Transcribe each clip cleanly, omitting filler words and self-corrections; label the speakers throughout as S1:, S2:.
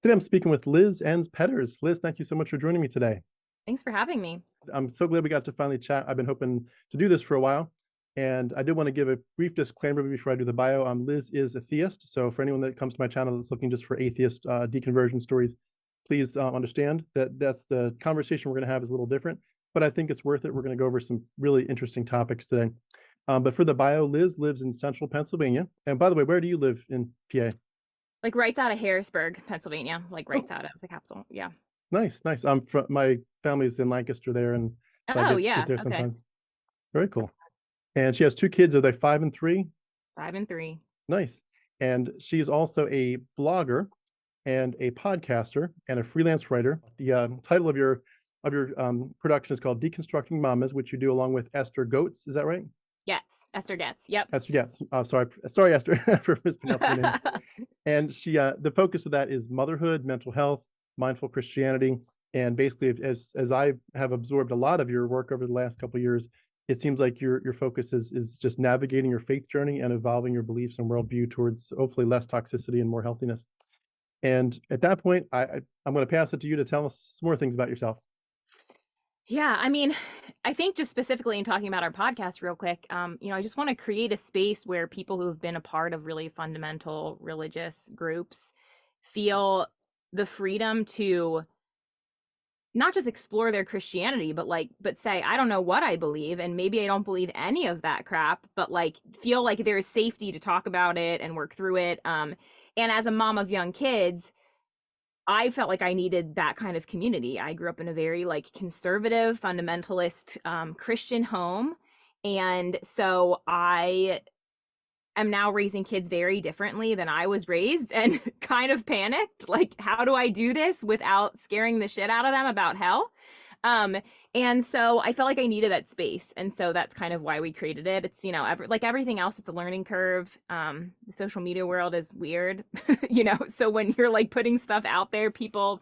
S1: Today I'm speaking with Lizz Enns Petters. Liz, thank you so much for joining me today.
S2: Thanks for having me.
S1: I'm so glad we got to finally chat. I've been hoping to do this for a while. And I did want to give a brief disclaimer before I do the bio. Liz is a theist. So for anyone that comes to my channel that's looking just for atheist deconversion stories, please understand that that's the conversation we're going to have is a little different, but I think it's worth it. We're going to go over some really interesting topics today. But for the bio, Liz lives in central Pennsylvania. And by the way, where do you live in PA?
S2: Like right out of Harrisburg, Pennsylvania, like right
S1: Oh,
S2: out of the capital. Yeah.
S1: nice, nice. I'm from my family's in Lancaster there, and so I
S2: Oh,
S1: get
S2: yeah.
S1: there
S2: Okay.
S1: sometimes. Very
S2: That's
S1: cool. And she has two kids. Are they 5 and 3?
S2: 5 and 3.
S1: Nice. And she's also a blogger and a podcaster and a freelance writer. The title of your production is called Deconstructing Mamas, which you do along with Esther Goetz. Is that right?
S2: Yes. Esther Getz. Yep.
S1: Esther, yes. Sorry, Esther, for mispronouncing your name. And she, the focus of that is motherhood, mental health, mindful Christianity, and basically, as I have absorbed a lot of your work over the last couple of years, it seems like your focus is just navigating your faith journey and evolving your beliefs and worldview towards hopefully less toxicity and more healthiness. And at that point, I'm going to pass it to you to tell us some more things about yourself.
S2: Yeah, I mean, I think just specifically in talking about our podcast real quick, I just want to create a space where people who have been a part of really fundamental religious groups feel the freedom to not just explore their Christianity, but say, I don't know what I believe, and maybe I don't believe any of that crap, but like feel like there is safety to talk about it and work through it. And as a mom of young kids, I felt like I needed that kind of community. I grew up in a very like conservative, fundamentalist Christian home. And so I am now raising kids very differently than I was raised and kind of panicked. Like, how do I do this without scaring the shit out of them about hell? Um, and so I felt like I needed that space. And so that's kind of why we created it. It's, like everything else, it's a learning curve. The social media world is weird, so when you're like putting stuff out there, people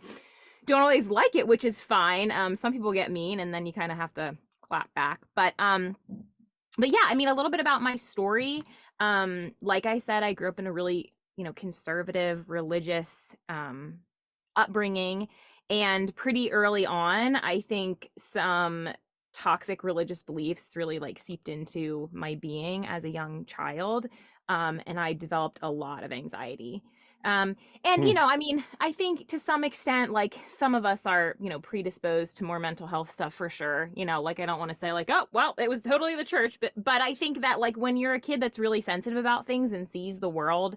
S2: don't always like it, which is fine. Some people get mean and then you kind of have to clap back. But yeah, I mean, a little bit about my story. Like I said, I grew up in a really, conservative, religious upbringing. And pretty early on, I think some toxic religious beliefs really like seeped into my being as a young child. And I developed a lot of anxiety. And
S1: Hmm.
S2: I mean, I think to some extent, like some of us are, predisposed to more mental health stuff for sure. Like I don't want to say like, oh, well, it was totally the church, but I think that like when you're a kid that's really sensitive about things and sees the world,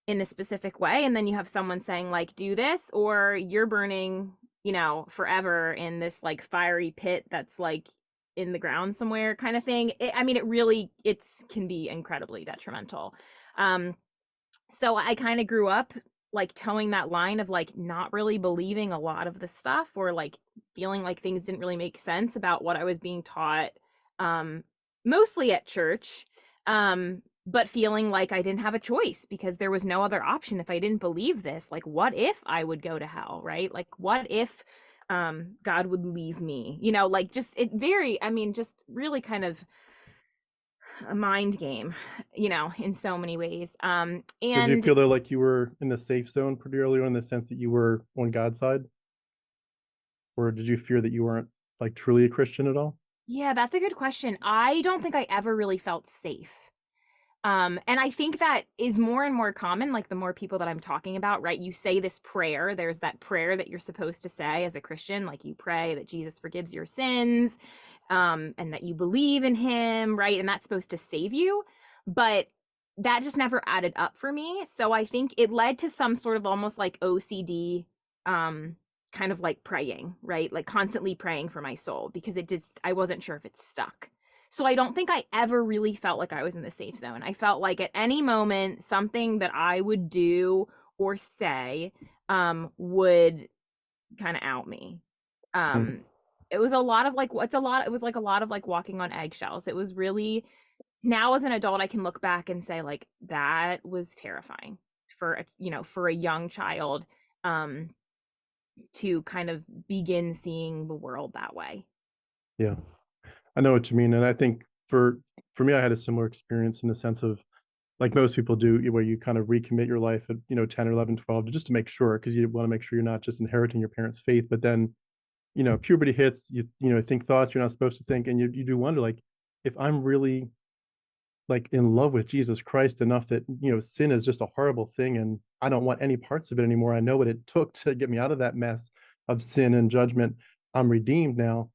S2: in a specific way, and then you have someone saying like, do this, or you're burning, forever in this like fiery pit that's like in the ground somewhere kind of thing. I mean, it can be incredibly detrimental. Um, so I kind of grew up like towing that line of like not really believing a lot of the stuff or like feeling like things didn't really make sense about what I was being taught, um, mostly at church, but feeling like I didn't have a choice because there was no other option if I didn't believe this. Like, what if I would go to hell, right? Like, what if God would leave me? Like just I mean, just really kind of a mind game, in so many ways.
S1: Did you
S2: And
S1: feel though like you were in the safe zone pretty early on in the sense that you were on God's side? Or did you fear that you weren't like truly a Christian at all?
S2: yeah, that's a good question. I don't think I ever really felt safe. And I think that is more and more common, like the more people that I'm talking about, right? You say this prayer, there's that prayer that you're supposed to say as a Christian, like you pray that Jesus forgives your sins, and that you believe in him, right? And that's supposed to save you. But that just never added up for me. So I think it led to some sort of almost like OCD, kind of like praying, right? Like constantly praying for my soul because I wasn't sure if it stuck. So I don't think I ever really felt like I was in the safe zone. I felt like at any moment, something that I would do or say would kind of out me.
S1: Hmm.
S2: Um, it was a lot of like, it was like a lot of like walking on eggshells. It was really, now as an adult, I can look back and say like, that was terrifying for a young child, um, to kind of begin seeing the world that way.
S1: Yeah, I know what you mean. And I think for me, I had a similar experience in the sense of like most people do, where you kind of recommit your life at 10 or 11, 12, just to make sure, because you want to make sure you're not just inheriting your parents' faith. But then puberty hits, think thoughts you're not supposed to think, and you do wonder, like, if I'm really like in love with Jesus Christ enough that sin is just a horrible thing and I don't want any parts of it anymore. I know what it took to get me out of that mess of sin and judgment. I'm redeemed now.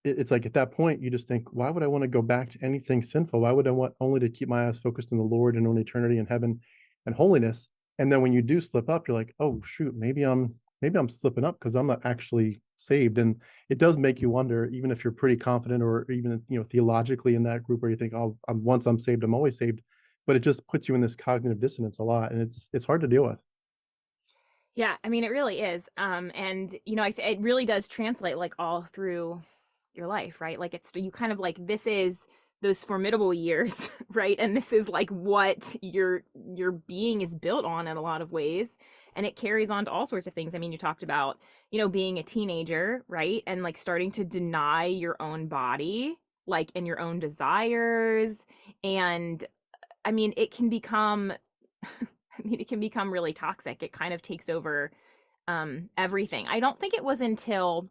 S1: It's like at that point you just think, why would I want to go back to anything sinful? Why would I want only to keep my eyes focused on the Lord and on eternity and heaven and holiness? And then when you do slip up, you're like, oh shoot, maybe I'm slipping up because I'm not actually saved. And it does make you wonder, even if you're pretty confident or even theologically in that group where you think, oh, once I'm saved, I'm always saved. But it just puts you in this cognitive dissonance a lot, and it's hard to deal with.
S2: Yeah, I mean, it really is. And it really does translate like all through your life, right? Like it's you kind of like this is those formidable years, right? And this is like what your being is built on in a lot of ways, and it carries on to all sorts of things. I mean, you talked about, being a teenager, right? And like starting to deny your own body, like and your own desires. And I mean, it can become I mean, it can become really toxic. It kind of takes over everything. I don't think it was until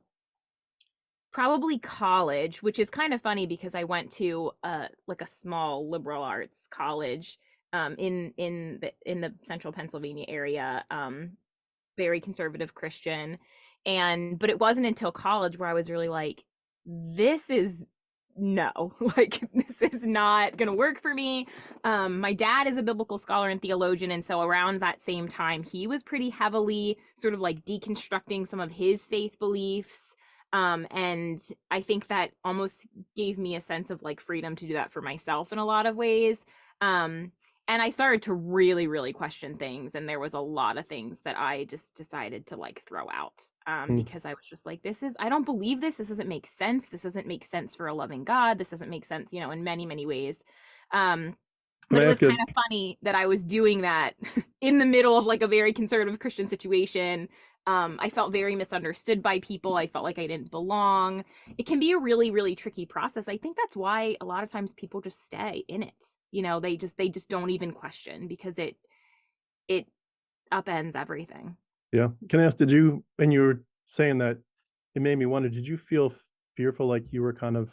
S2: probably college, which is kind of funny because I went to like a small liberal arts college in the central Pennsylvania area, very conservative Christian, but it wasn't until college where I was really like, this is no, like this is not gonna work for me. My dad is a biblical scholar and theologian, and so around that same time he was pretty heavily sort of like deconstructing some of his faith beliefs. And I think that almost gave me a sense of like freedom to do that for myself in a lot of ways. And I started to really, really question things, and there was a lot of things that I just decided to like throw out,
S1: Mm.
S2: because I was just like, I don't believe this. This doesn't make sense. This doesn't make sense for a loving God. This doesn't make sense, in many, many ways. Um,
S1: Let
S2: but
S1: me
S2: it was
S1: ask
S2: kind
S1: you.
S2: of funny that I was doing that in the middle of like a very conservative Christian situation. I felt very misunderstood by people. I felt like I didn't belong. It can be a really, really tricky process. I think that's why a lot of times people just stay in it. They just don't even question because it upends everything.
S1: Yeah, can I ask? Did you, and you were saying that, it made me wonder, did you feel fearful, like you were kind of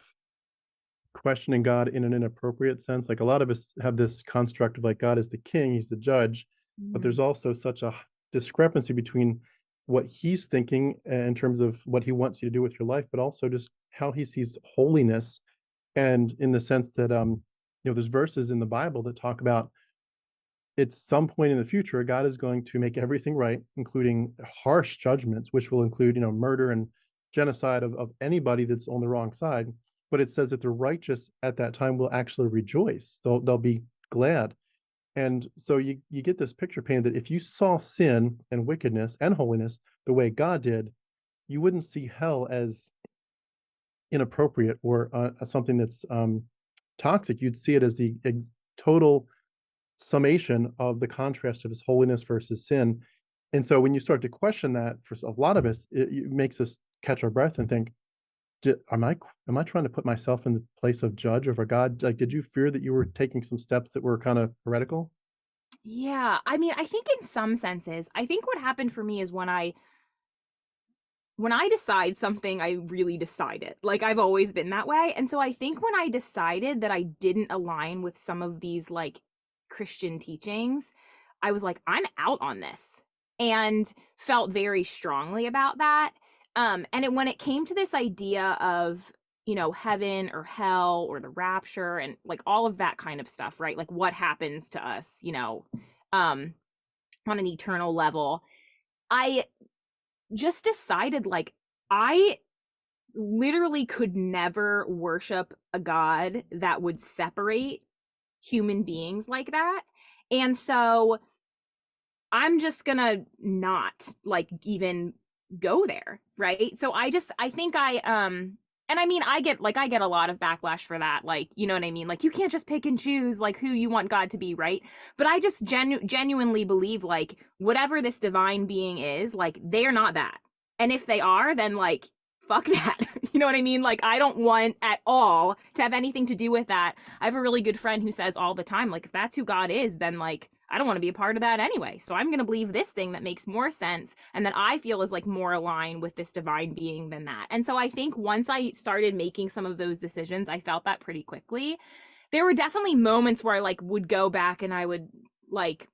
S1: questioning God in an inappropriate sense? Like a lot of us have this construct of like God is the king, he's the judge, but there's
S2: Mm.
S1: also such a discrepancy between what he's thinking in terms of what he wants you to do with your life, but also just how he sees holiness. And in the sense that there's verses in the Bible that talk about, at some point in the future, God is going to make everything right, including harsh judgments, which will include, murder and genocide of anybody that's on the wrong side. But it says that the righteous at that time will actually rejoice. They'll be glad. And so you get this picture painted that if you saw sin and wickedness and holiness the way God did, you wouldn't see hell as inappropriate or something that's toxic. You'd see it as the total summation of the contrast of his holiness versus sin. And so when you start to question that, for a lot of us, it makes us catch our breath and think, am I trying to put myself in the place of judge over God? Like, did you fear that you were taking some steps that were kind of heretical?
S2: Yeah, I mean, I think in some senses, I think what happened for me is when I decide something, I really decide it. Like I've always been that way. And so I think when I decided that I didn't align with some of these like Christian teachings, I was like, I'm out on this, and felt very strongly about that. When it came to this idea of, heaven or hell or the rapture and like all of that kind of stuff, right? Like what happens to us, um, on an eternal level, I just decided like I literally could never worship a god that would separate human beings like that. And so I'm just gonna not like even go there, right? So I think and I mean I get a lot of backlash for that, like, you know what I mean? Like you can't just pick and choose like who you want God to be, right? But I just genuinely believe like whatever this divine being is, like they're not that. And if they are, then like fuck that. You know what I mean? Like, I don't want at all to have anything to do with that. I have a really good friend who says all the time, like, if that's who God is, then like, I don't want to be a part of that anyway. So I'm going to believe this thing that makes more sense and that I feel is like more aligned with this divine being than that. And so I think once I started making some of those decisions, I felt that pretty quickly. There were definitely moments where I like would go back and I would like,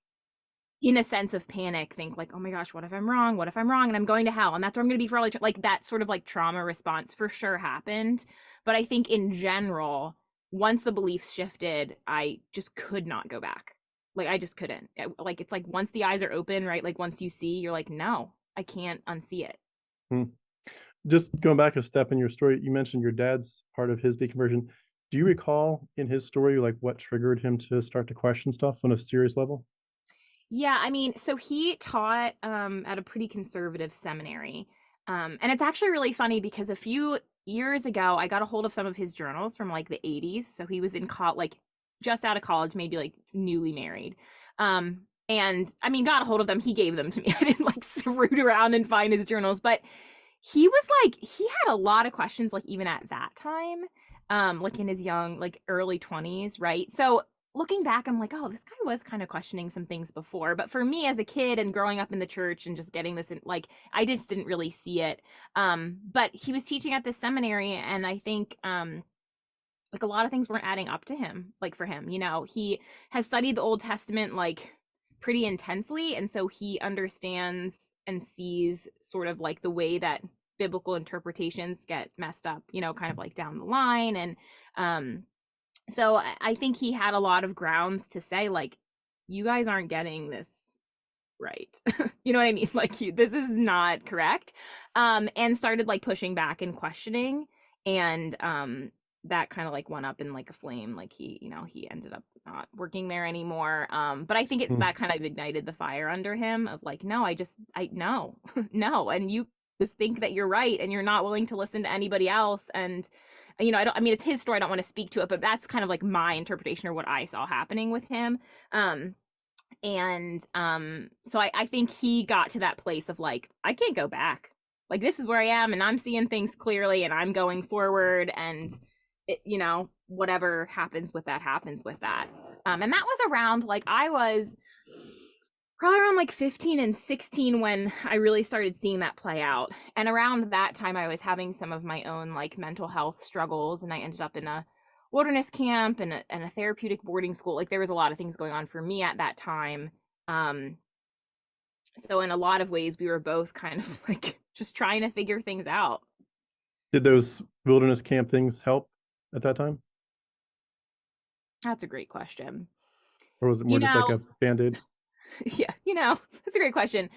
S2: in a sense of panic, think like, oh my gosh, what if I'm wrong? What if I'm wrong and I'm going to hell and that's where I'm going to be for all like that sort of like trauma response for sure happened. But I think in general, once the beliefs shifted, I just could not go back. Like I just couldn't. Like it's like once the eyes are open, right? Like once you see, you're like, no, I can't unsee it.
S1: Hmm. Just going back a step in your story, you mentioned your dad's part of his deconversion. Do you recall in his story like what triggered him to start to question stuff on a serious level?
S2: Yeah, I mean, so he taught at a pretty conservative seminary. And it's actually really funny because a few years ago, I got a hold of some of his journals from like the 80s. So he was in like just out of college, maybe like newly married. And I mean, got a hold of them. He gave them to me. I didn't like root around and find his journals, but he was like, he had a lot of questions, like even at that time, like in his young, like early 20s, right? So looking back, I'm like, oh, this guy was kind of questioning some things before. But for me as a kid and growing up in the church and just getting this in, like, I just didn't really see it. But he was teaching at this seminary, and I think like a lot of things weren't adding up to him, like for him, you know, he has studied the Old Testament like pretty intensely, and so he understands and sees sort of like the way that biblical interpretations get messed up, you know, kind of like down the line. And so I think he had a lot of grounds to say like, you guys aren't getting this right. You know what I mean? Like this is not correct. And started like pushing back and questioning. And that kind of like went up in like a flame. Like he, you know, he ended up not working there anymore. But I think it's
S1: Hmm.
S2: that kind of ignited the fire under him of like, no, I no, no. And you just think that you're right and you're not willing to listen to anybody else. And you know, I mean, it's his story. I don't want to speak to it, but that's kind of like my interpretation or what I saw happening with him. And so I think he got to that place of like, I can't go back. Like this is where I am and I'm seeing things clearly and I'm going forward, and it, you know, whatever happens with that happens with that. And that was around like I was probably around like 15 and 16 when I really started seeing that play out. And around that time I was having some of my own like mental health struggles, and I ended up in a wilderness camp and a therapeutic boarding school. Like there was a lot of things going on for me at that time. Um, so in a lot of ways we were both kind of like just trying to figure things out.
S1: Did those wilderness camp things help at that time?
S2: That's a great question.
S1: Or was it more
S2: You
S1: just like
S2: know,
S1: a band-aid?
S2: yeah, you know, that's a great question.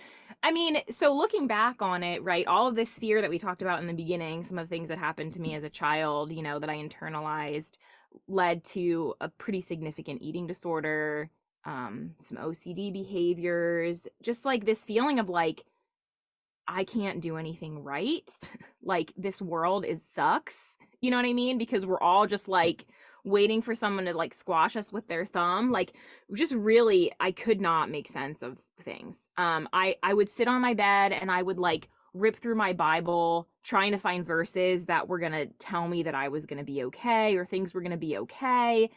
S2: I mean, so looking back on it, right, all of this fear that we talked about in the beginning, some of the things that happened to me as a child, you know, that I internalized, led to a pretty significant eating disorder, some OCD behaviors, just like this feeling of like, I can't do anything right. Like this world is sucks. You know what I mean? Because we're all just like waiting for someone to like squash us with their thumb. Like just really I could not make sense of things. I would sit on my bed and I would like rip through my Bible trying to find verses that were going to tell me that I was going to be okay or things were going to be okay.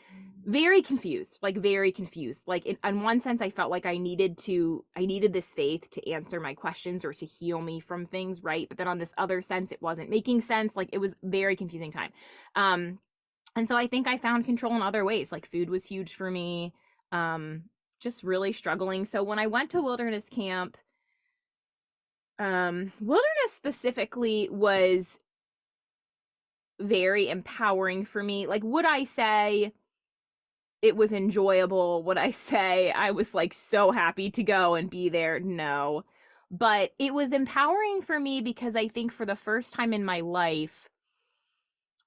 S2: Very confused, like very confused. Like in one sense I felt like I needed this faith to answer my questions or to heal me from things, right? But then on this other sense it wasn't making sense. Like it was very confusing time. And so I think I found control in other ways. Like food was huge for me. Just really struggling. So when I went to wilderness camp, wilderness specifically was very empowering for me. Like, would I say it was enjoyable? Would I say I was like so happy to go and be there? No. But it was empowering for me because I think for the first time in my life,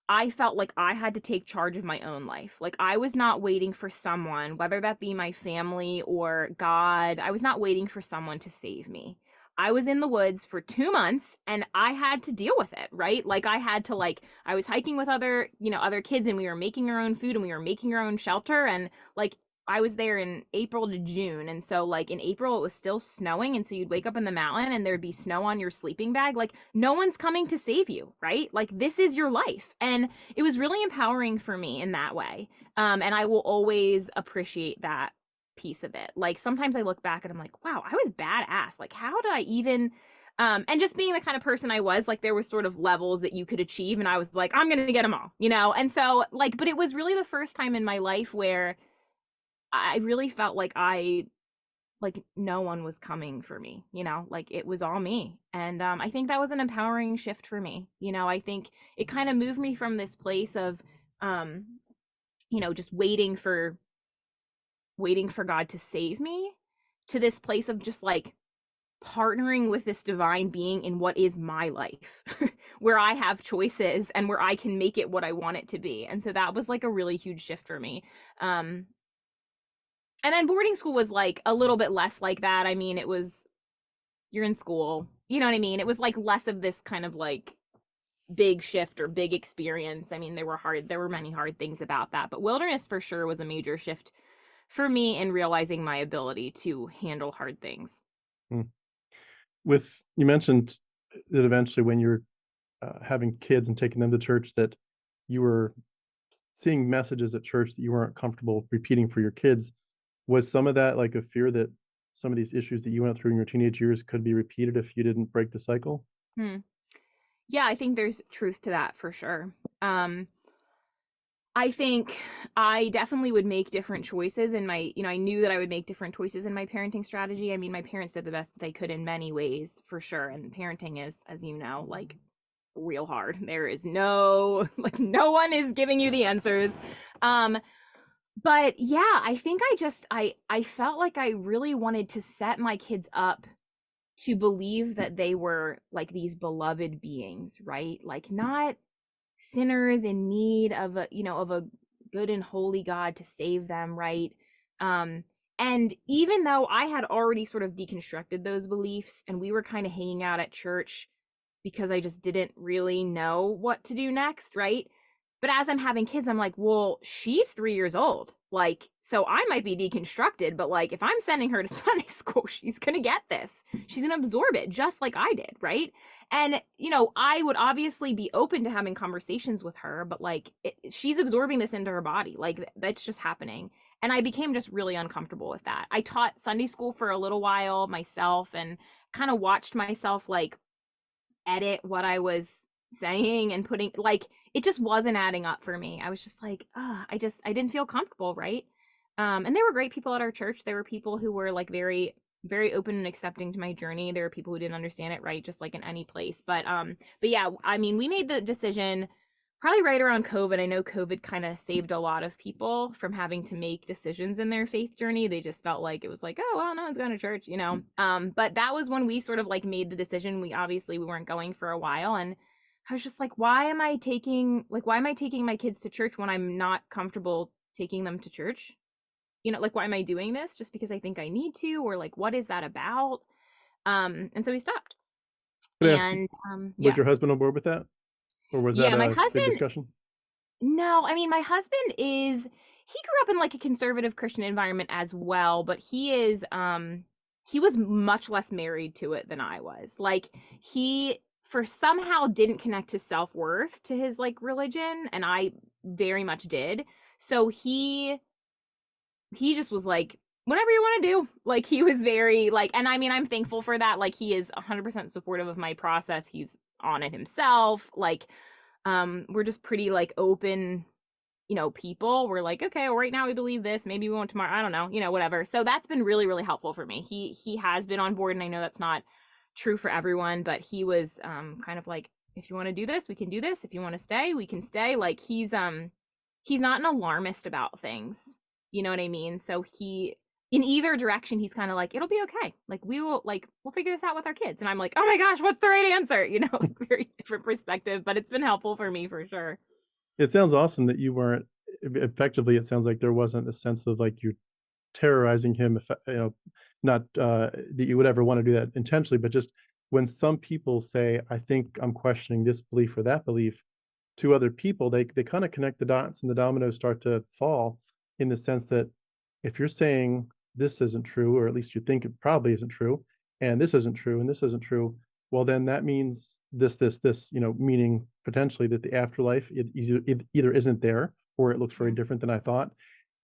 S2: I felt like I had to take charge of my own life. Like I was not waiting for someone, whether that be my family or God. I was not waiting for someone to save me. I was in the woods for 2 months and I had to deal with it, right? Like I had to like I was hiking with other, you know, other kids, and we were making our own food and we were making our own shelter, and like I was there in April to June. And so like in April it was still snowing, and so you'd wake up in the mountain and there'd be snow on your sleeping bag. Like no one's coming to save you, right? Like this is your life. And it was really empowering for me in that way. And I will always appreciate that piece of it. Like sometimes I look back and I'm like, wow, I was badass. Like how did I even and just being the kind of person I was, like there was sort of levels that you could achieve, and I was like, I'm gonna get them all, you know? And so like, but it was really the first time in my life where I really felt like no one was coming for me, you know, like it was all me. And I think that was an empowering shift for me. You know, I think it kind of moved me from this place of um, you know, just waiting for God to save me, to this place of just like partnering with this divine being in what is my life, where I have choices and where I can make it what I want it to be. And so that was like a really huge shift for me. Um, and then boarding school was like a little bit less like that. I mean, it was, you're in school, you know what I mean? It was like less of this kind of like big shift or big experience. I mean, there were many hard things about that, but wilderness for sure was a major shift for me in realizing my ability to handle hard things.
S1: Hmm. With, you mentioned that eventually when you're having kids and taking them to church, that you were seeing messages at church that you weren't comfortable repeating for your kids. Was some of that like a fear that some of these issues that you went through in your teenage years could be repeated if you didn't break the cycle?
S2: Hmm. Yeah, I think there's truth to that for sure. Um, I think I definitely would make different choices in my, you know, I knew that I would make different choices in my parenting strategy. I mean, my parents did the best that they could in many ways, for sure. And parenting is, as you know, like real hard. There is no, like, no one is giving you the answers. Um, but yeah, I think I felt like I really wanted to set my kids up to believe that they were like these beloved beings, right? Like not sinners in need of a, you know, of a good and holy God to save them, right? um and even though I had already sort of deconstructed those beliefs and we were kind of hanging out at church because I just didn't really know what to do next, right? But as I'm having kids, I'm like, well, she's 3 years old. Like, so I might be deconstructed, but like, if I'm sending her to Sunday school, she's going to get this. She's going to absorb it just like I did, right? And, you know, I would obviously be open to having conversations with her, but like, she's absorbing this into her body. Like, that's just happening. And I became just really uncomfortable with that. I taught Sunday school for a little while myself and kind of watched myself like edit what I was saying and putting, like, it just wasn't adding up for me. I was just like, I didn't feel comfortable, right? And there were great people at our church. There were people who were like very, very open and accepting to my journey. There were people who didn't understand it, right? Just like in any place. But yeah, I mean, we made the decision probably right around COVID. I know COVID kind of saved a lot of people from having to make decisions in their faith journey. They just felt like it was like, oh, well, no one's going to church, you know? But that was when we sort of like made the decision. We weren't going for a while. And I was just like, why am I taking my kids to church when I'm not comfortable taking them to church? You know, like, why am I doing this? Just because I think I need to, or like, what is that about? And so we stopped.
S1: Could I ask,
S2: And
S1: was
S2: yeah.
S1: your husband on board with that? Or was that
S2: Yeah, my
S1: a big
S2: husband,
S1: discussion?
S2: no, I mean, my husband is, he grew up in like a conservative Christian environment as well, but he was much less married to it than I was. Like he for somehow didn't connect his self-worth to his like religion, and I very much did. So he just was like, whatever you want to do. Like he was very like, and I mean, I'm thankful for that. Like he is 100% supportive of my process. He's on it himself. Like we're just pretty like open, you know, people. We're like, okay, well, right now we believe this, maybe we won't tomorrow, I don't know, you know, whatever. So that's been really, really helpful for me. He has been on board, and I know that's not true for everyone, but he was kind of like, if you want to do this, we can do this. If you want to stay, we can stay. Like he's not an alarmist about things, you know what I mean? So he, in either direction, he's kind of like, it'll be okay, like we'll figure this out with our kids. And I'm like, oh my gosh, what's the right answer, you know? Like very different perspective, but it's been helpful for me for sure.
S1: It sounds awesome that you weren't effectively, it sounds like there wasn't a sense of like you terrorizing him, if you know, not that you would ever want to do that intentionally, but just when some people say, I think I'm questioning this belief or that belief to other people, they kind of connect the dots and the dominoes start to fall, in the sense that if you're saying this isn't true, or at least you think it probably isn't true, and this isn't true, and this isn't true, well, then that means this, meaning potentially that the afterlife it either isn't there or it looks very
S2: Mhm.
S1: different than I thought.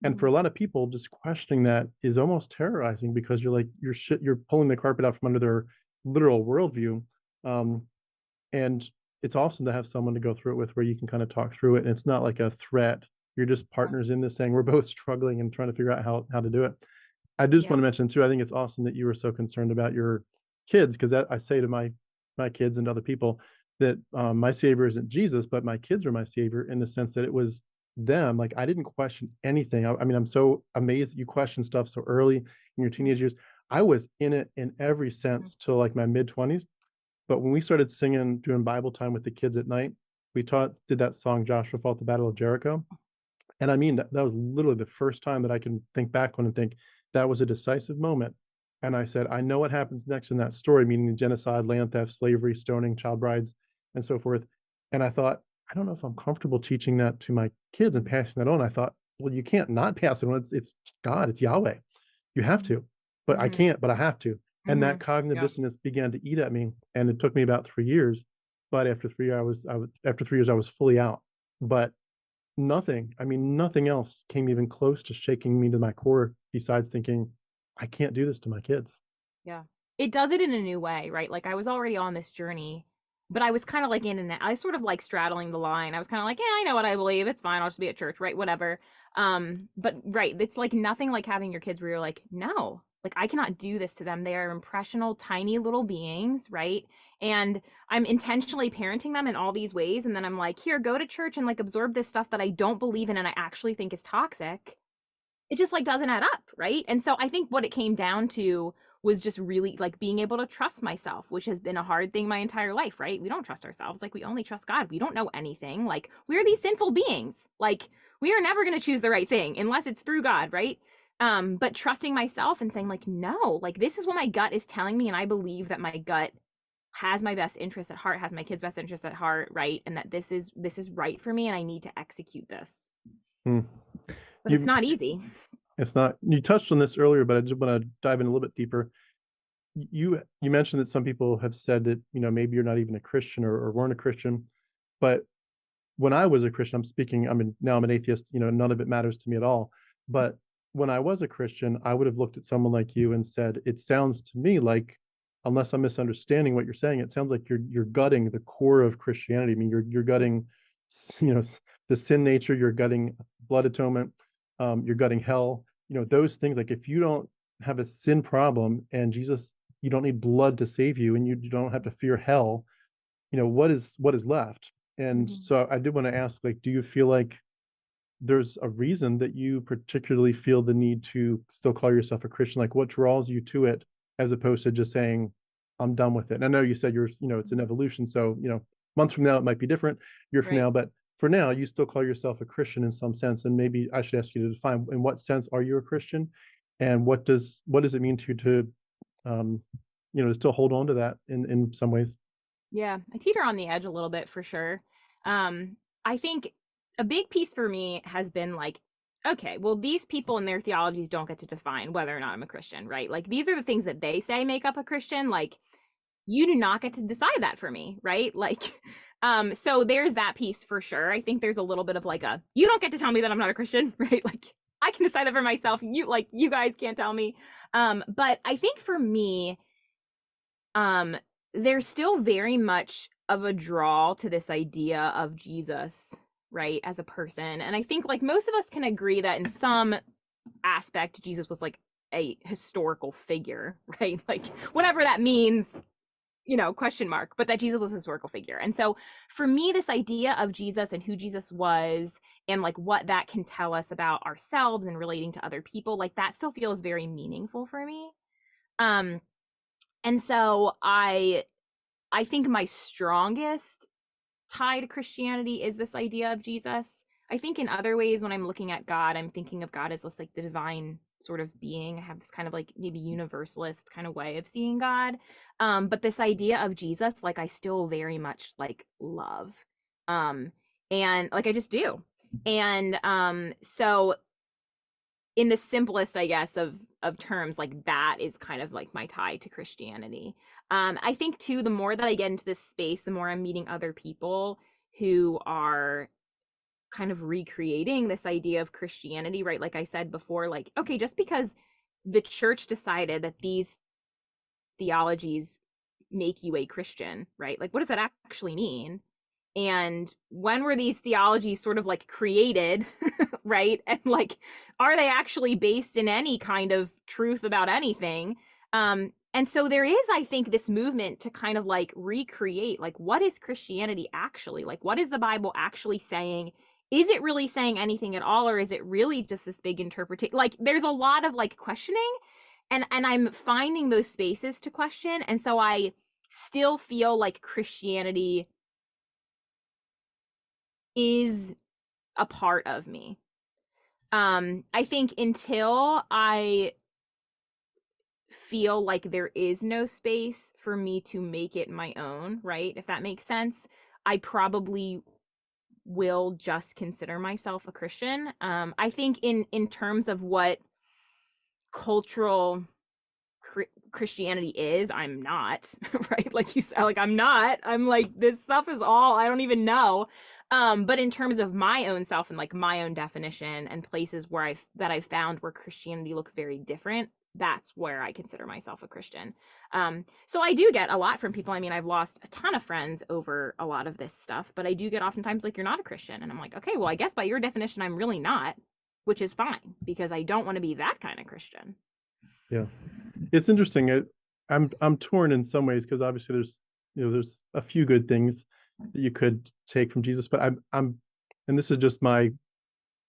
S1: And for a
S2: Mhm.
S1: lot of people, just questioning that is almost terrorizing because you're like, you're pulling the carpet out from under their literal worldview. Um, and it's awesome to have someone to go through it with where you can kind of talk through it. And it's not like a threat. You're just partners in this thing. We're both struggling and trying to figure out how to do it. I just want
S2: Yeah.
S1: to mention too, I think it's awesome that you were so concerned about your kids, because that I say to my kids and other people that my savior isn't Jesus, but my kids are my savior in the sense that it was them. Like I didn't question anything. I mean, I'm so amazed that you question stuff so early in your
S2: Mhm.
S1: teenage years. I was in it in every
S2: Mhm.
S1: sense till like my mid 20s. But when we started singing, doing Bible time with the kids at night, we did that song Joshua fought the Battle of Jericho. And I mean, that was literally the first time that I can think back on and think that was a decisive moment. And I said, I know what happens next in that story, meaning the genocide, land theft, slavery, stoning, child brides, and so forth. And I thought, I don't know if I'm comfortable teaching that to my kids and passing that on. I thought, well, you can't not pass it on. It's God, it's Yahweh. You have
S2: Mhm.
S1: to, but I
S2: Mhm.
S1: can't, but I have to. And that
S2: Mhm.
S1: cognitive
S2: Yeah.
S1: dissonance began to eat at me. And it took me about 3 years. But after 3 years, after 3 years, I was fully out. But nothing, I mean, nothing else came even close to shaking me to my core besides thinking, I can't do this to my kids.
S2: Yeah. It does it in a new way, right? Like I was already on this journey, but I was kind of like in and out. I sort of like straddling the line. I was kind of like, yeah, I know what I believe. It's fine. I'll just be at church, right? Whatever. But right, it's like nothing like having your kids where you're like, no, like I cannot do this to them. They are impressional, tiny little beings, right? And I'm intentionally parenting them in all these ways. And then I'm like, here, go to church and like absorb this stuff that I don't believe in and I actually think is toxic. It just like doesn't add up, right? And so I think what it came down to was just really like being able to trust myself, which has been a hard thing my entire life, right? We don't trust ourselves. Like we only trust God. We don't know anything. Like we're these sinful beings. Like we are never going to choose the right thing unless it's through God, right? But trusting myself and saying like, no, like this is what my gut is telling me, and I believe that my gut has my best interest at heart, has my kids' best interest at heart, right? And that this is right for me, and I need to execute this.
S1: Hmm.
S2: But it's
S1: You,
S2: not easy.
S1: it's not. You touched on this earlier, but I just want to dive in a little bit deeper. You mentioned that some people have said that maybe you're not even a Christian or weren't a Christian, but when I was a Christian, I'm speaking. I mean, now I'm an atheist. None of it matters to me at all. But when I was a Christian, I would have looked at someone like you and said, "It sounds to me like, unless I'm misunderstanding what you're saying, it sounds like you're gutting the core of Christianity. I mean, you're gutting, you know, the sin nature. You're gutting blood atonement. You're gutting hell. Those things. Like if you don't have a sin problem and Jesus, you don't need blood to save you, and you don't have to fear hell. What is left?" And
S2: Mhm.
S1: so I did want to ask, like, do you feel like there's a reason that you particularly feel the need to still call yourself a Christian? Like, what draws you to it as opposed to just saying, I'm done with it? And I know you said it's an evolution. So, months from now, it might be different, year from
S2: Right.
S1: now, but for now, you still call yourself a Christian in some sense. And maybe I should ask you to define in what sense are you a Christian? And what does it mean to you um, to still hold on to that in some ways?
S2: Yeah, I teeter on the edge a little bit for sure. I think a big piece for me has been like, okay, well, these people and their theologies don't get to define whether or not I'm a Christian, right? Like, these are the things that they say make up a Christian. Like, you do not get to decide that for me, right? Like, so there's that piece for sure. I think there's a little bit of like you don't get to tell me that I'm not a Christian, right? Like, I can decide that for myself. You guys can't tell me. But I think for me, um there's still very much of a draw to this idea of Jesus, right, as a person. And I think like most of us can agree that in some aspect Jesus was like a historical figure, right? Like whatever that means, question mark, but that Jesus was a historical figure. And so for me, this idea of Jesus and who Jesus was and like what that can tell us about ourselves and relating to other people, like that still feels very meaningful for me. um and so I think my strongest tie to Christianity is this idea of Jesus. I think in other ways, when I'm looking at God, I'm thinking of God as this like the divine sort of being. I have this kind of like maybe universalist kind of way of seeing God. But this idea of Jesus, like I still very much like love. Um, and like I just do. And so in the simplest, I guess, of terms, like that is kind of like my tie to Christianity. I think too, the more that I get into this space, the more I'm meeting other people who are kind of recreating this idea of Christianity, right? Like I said before, like, okay, just because the church decided that these theologies make you a Christian, right? Like, what does that actually mean? And when were these theologies sort of like created, right? And like, are they actually based in any kind of truth about anything? And so there is, I think, this movement to kind of like recreate, like, what is Christianity actually? Like, what is the Bible actually saying? Is it really saying anything at all, or is it really just this big interpretation? Like, there's a lot of like questioning, and I'm finding those spaces to question. And so I still feel like Christianity is a part of me. I think until I feel like there is no space for me to make it my own, right? If that makes sense, I probably will just consider myself a Christian. I think in terms of what cultural Christianity is, I'm not, right? Like you said, like I'm not. I'm like, this stuff is all I don't even know. But in terms of my own self and like my own definition and places where I've found where Christianity looks very different, that's where I consider myself a Christian. So I do get a lot from people. I mean, I've lost a ton of friends over a lot of this stuff, but I do get oftentimes like, you're not a Christian. And I'm like, okay, well, I guess by your definition, I'm really not, which is fine because I don't want to be that kind of Christian.
S1: Yeah, it's interesting. I'm torn in some ways because obviously there's a few good things that you could take from Jesus, but and this is just my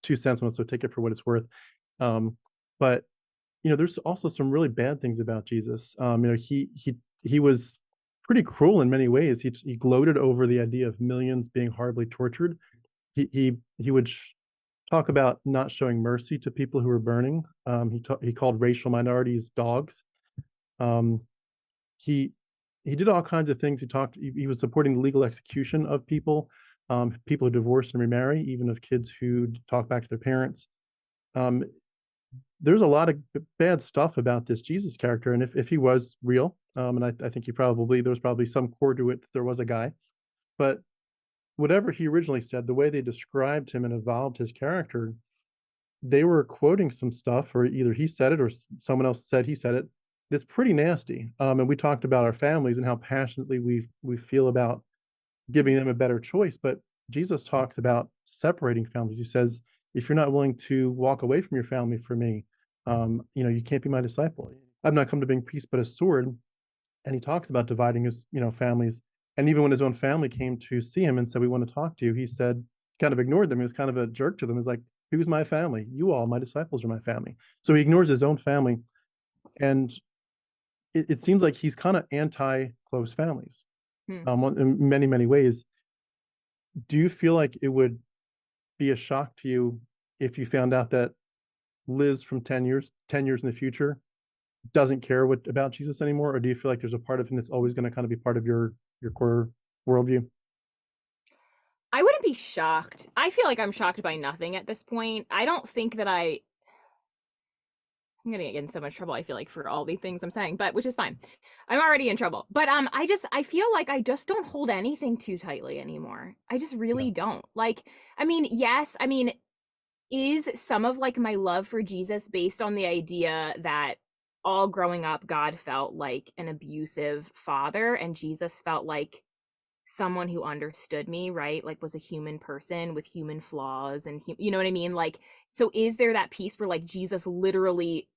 S1: 2 cents on it, so take it for what it's worth. But there's also some really bad things about Jesus. He was pretty cruel in many ways. He gloated over the idea of millions being horribly tortured. He would talk about not showing mercy to people who were burning. He called racial minorities dogs. Um, he he did all kinds of things. He was supporting the legal execution of people who divorce and remarry, even of kids who talk back to their parents. Um, there's a lot of bad stuff about this Jesus character, and if he was real, and I think there was probably some core to it that there was a guy, but whatever he originally said, the way they described him and evolved his character, they were quoting some stuff, or either he said it or someone else said he said it. That's pretty nasty. And we talked about our families and how passionately we feel about giving them a better choice. But Jesus talks about separating families. He says, if you're not willing to walk away from your family for me, you can't be my disciple. I've not come to bring peace but a sword. And he talks about dividing his, families. And even when his own family came to see him and said, we want to talk to you, he said, kind of ignored them. He was kind of a jerk to them. He's like, who's my family? You all, my disciples are my family. So he ignores his own family. And it seems like he's kind of anti-close families in many, many ways. Do you feel like it would be a shock to you if you found out that Liz from 10 years in the future doesn't care about Jesus anymore? Or do you feel like there's a part of him that's always going to kind of be part of your core worldview?
S2: I wouldn't be shocked. I feel like I'm shocked by nothing at this point. I don't think that I'm gonna get in so much trouble, I feel like, for all the things I'm saying, but which is fine. I'm already in trouble. But I feel like I just don't hold anything too tightly anymore. I just really don't. Like, I mean, yes, I mean, is some of like my love for Jesus based on the idea that all growing up God felt like an abusive father and Jesus felt like someone who understood me, right? Like was a human person with human flaws and you know what I mean? Like, so is there that piece where like Jesus literally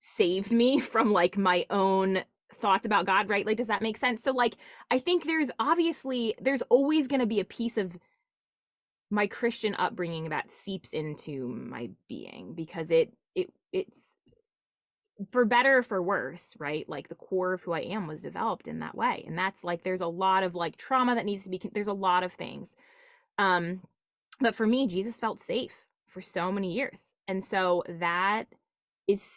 S2: saved me from like my own thoughts about God, right? Like, does that make sense? So like, I think there's always going to be a piece of my Christian upbringing that seeps into my being because it's for better or for worse, right? Like the core of who I am was developed in that way. And that's like, there's a lot of like trauma that needs to be, there's a lot of things. But for me, Jesus felt safe for so many years. And so that is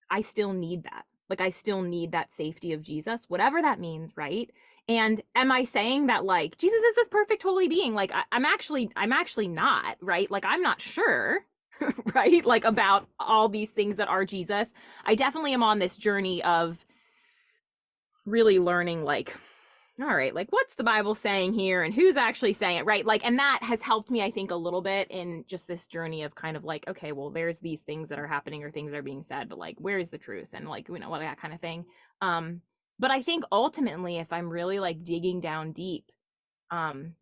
S2: I still need that. Like I still need that safety of Jesus, whatever that means, right? And am I saying that like Jesus is this perfect holy being? Like I'm actually not, right? Like I'm not sure. right? Like about all these things that are Jesus. I definitely am on this journey of really learning, like, all right, like what's the Bible saying here and who's actually saying it, right? Like, and that has helped me, I think, a little bit in just this journey of kind of like, okay, well, there's these things that are happening or things that are being said, but like, where is the truth? And like, you know, what that kind of thing. But I think ultimately, if I'm really like digging down deep,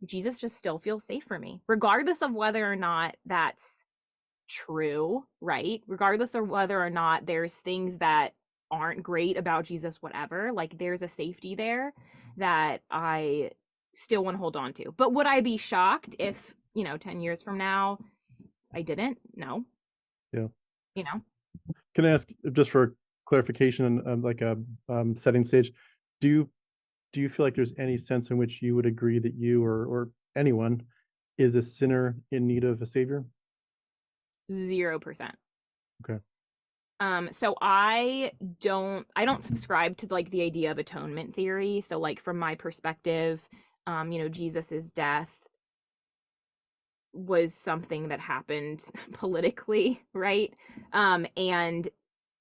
S2: Jesus just still feels safe for me, regardless of whether or not that's true, right? Regardless of whether or not there's things that aren't great about Jesus, whatever, like there's a safety there that I still want to hold on to. But would I be shocked if, 10 years from now I didn't? No.
S1: Yeah.
S2: You know?
S1: Can I ask just for clarification and like a setting stage, do you feel like there's any sense in which you would agree that you or anyone is a sinner in need of a savior?
S2: 0%.
S1: Okay.
S2: So I don't subscribe to like the idea of atonement theory. So like from my perspective, Jesus's death was something that happened politically, right? And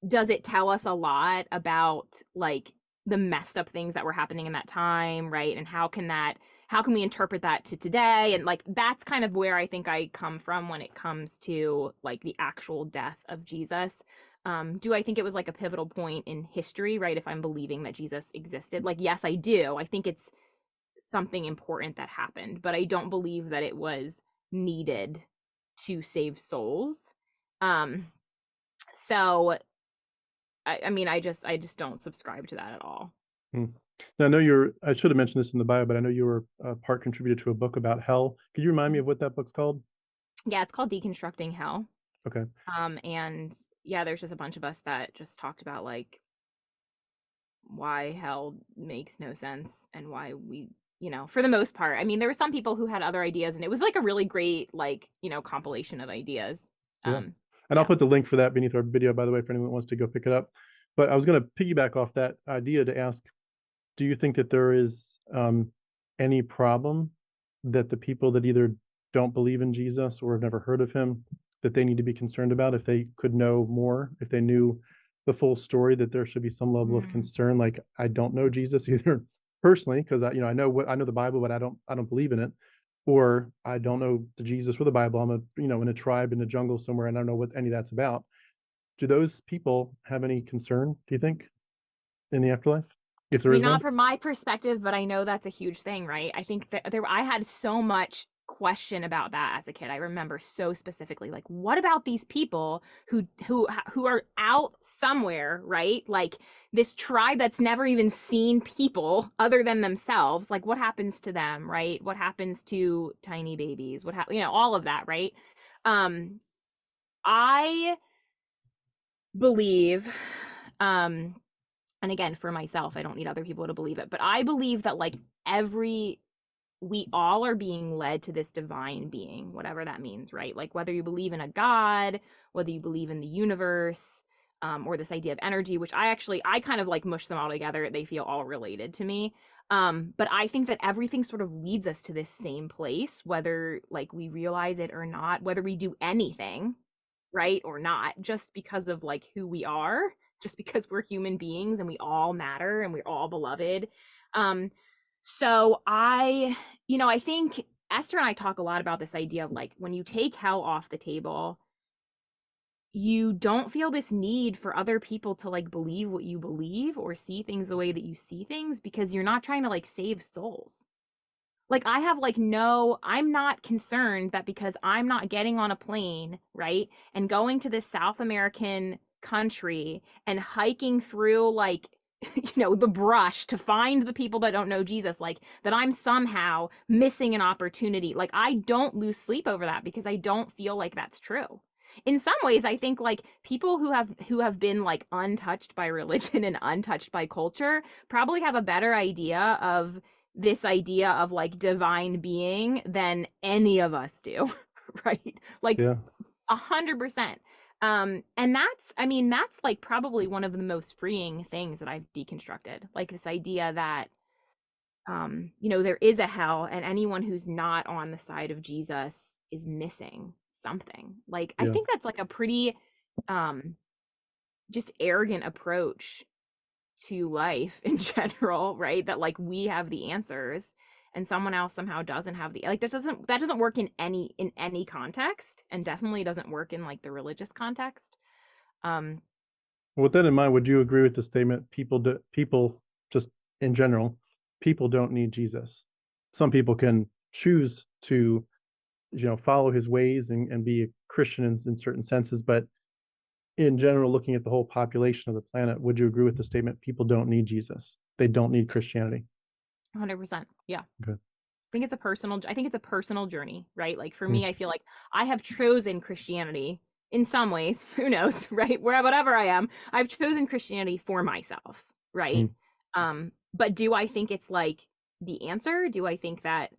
S2: does it tell us a lot about like the messed up things that were happening in that time, right? And how can we interpret that to today? And like that's kind of where I think I come from when it comes to like the actual death of Jesus. Do I think it was like a pivotal point in history, right? If I'm believing that Jesus existed, like yes, I do. I think it's something important that happened, but I don't believe that it was needed to save souls. Um, so I mean, I just don't subscribe to that at all.
S1: Hmm. Now, I should have mentioned this in the bio, but I know you were a part contributor to a book about hell. Could you remind me of what that book's called?
S2: Yeah, it's called Deconstructing Hell.
S1: Okay.
S2: And yeah, there's just a bunch of us that just talked about like why hell makes no sense and why we, for the most part. I mean, there were some people who had other ideas and it was like a really great like, compilation of ideas.
S1: Yeah. And I'll
S2: Yeah.
S1: put the link for that beneath our video, by the way, for anyone who wants to go pick it up. But I was going to piggyback off that idea to ask, do you think that there is any problem that the people that either don't believe in Jesus or have never heard of him, that they need to be concerned about? If they could know more, if they knew the full story, that there should be some level of concern, like I don't know Jesus either personally, because I know the Bible, but I don't believe in it, or I don't know the Jesus or the Bible. I'm in a tribe in the jungle somewhere and I don't know what any of that's about. Do those people have any concern, do you think, in the afterlife? If
S2: I
S1: there
S2: mean,
S1: is one?
S2: not from my perspective, but I know that's a huge thing, right? I think that I had so much question about that as a kid. I remember so specifically, like, what about these people who are out somewhere, right? Like this tribe that's never even seen people other than themselves. Like, what happens to them, right? What happens to tiny babies? All of that, right? Um, I believe, um, and again for myself, I don't need other people to believe it, but I believe that like we all are being led to this divine being, whatever that means, right? Like whether you believe in a god, whether you believe in the universe, or this idea of energy, which I kind of like mush them all together. They feel all related to me. But I think that everything sort of leads us to this same place, whether like we realize it or not, whether we do anything, right, or not, just because of like who we are, just because we're human beings and we all matter and we're all beloved. So I think Esther and I talk a lot about this idea of like when you take hell off the table, you don't feel this need for other people to like believe what you believe or see things the way that you see things because you're not trying to like save souls. Like I have like no, I'm not concerned that because I'm not getting on a plane, right, and going to this South American country and hiking through like the brush to find the people that don't know Jesus, like that I'm somehow missing an opportunity. Like I don't lose sleep over that because I don't feel like that's true. In some ways I think like people who have been like untouched by religion and untouched by culture probably have a better idea of this idea of like divine being than any of us do. Right, like
S1: Yeah.
S2: 100%. And that's like probably one of the most freeing things that I've deconstructed, like this idea that there is a hell and anyone who's not on the side of Jesus is missing something. Like, I
S1: Yeah.
S2: think that's like a pretty um just arrogant approach to life in general, right? That like we have the answers and someone else somehow doesn't have the, like, that doesn't work in any context, and definitely doesn't work in like the religious context. Um
S1: With that in mind, would you agree with the statement people just in general, people don't need Jesus? Some people can choose to, follow his ways and be a Christian in certain senses, but in general, looking at the whole population of the planet, would you agree with the statement people don't need Jesus? They don't need Christianity.
S2: 100%. Yeah.
S1: Okay.
S2: I think it's a personal journey, right? Like for
S1: Mm,
S2: me, I feel like I have chosen Christianity in some ways, who knows, right? Where whatever I am, I've chosen Christianity for myself, right?
S1: mm.
S2: But do I think it's like the answer? Do I think that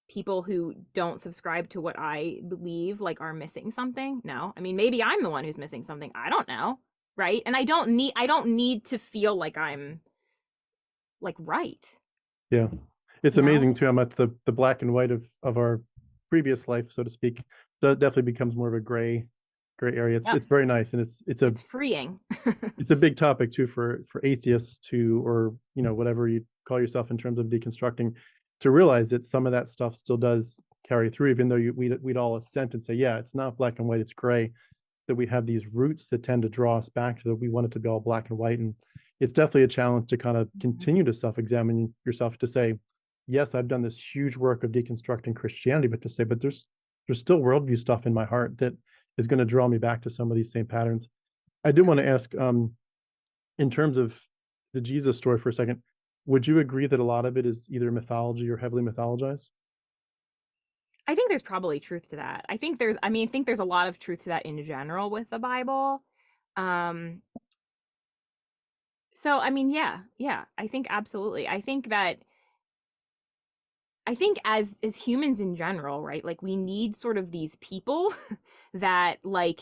S2: people who don't subscribe to what I believe like are missing something? No. I mean, maybe I'm the one who's missing something. I don't know, right? And I don't need to feel like I'm like right,
S1: Yeah. It's
S2: you know?
S1: amazing too how much the black and white of our previous life, so to speak, definitely becomes more of a gray area. It's
S2: Yep.
S1: it's very nice, and
S2: It's freeing.
S1: it's a big topic too for atheists to, or whatever you call yourself in terms of deconstructing, to realize that some of that stuff still does carry through, even though we'd all assent and say, yeah, it's not black and white, it's gray. That we have these roots that tend to draw us back to that we want it to be all black and white, and it's definitely a challenge to kind of continue to self-examine yourself, to say, yes, I've done this huge work of deconstructing Christianity, but to say, but there's still worldview stuff in my heart that is going to draw me back to some of these same patterns. I do want to ask, in terms of the Jesus story for a second, would you agree that a lot of it is either mythology or heavily mythologized?
S2: I think there's probably truth to that. I think there's a lot of truth to that in general with the Bible. Um, so I mean, yeah, I think absolutely. I think as humans in general, right? Like we need sort of these people that like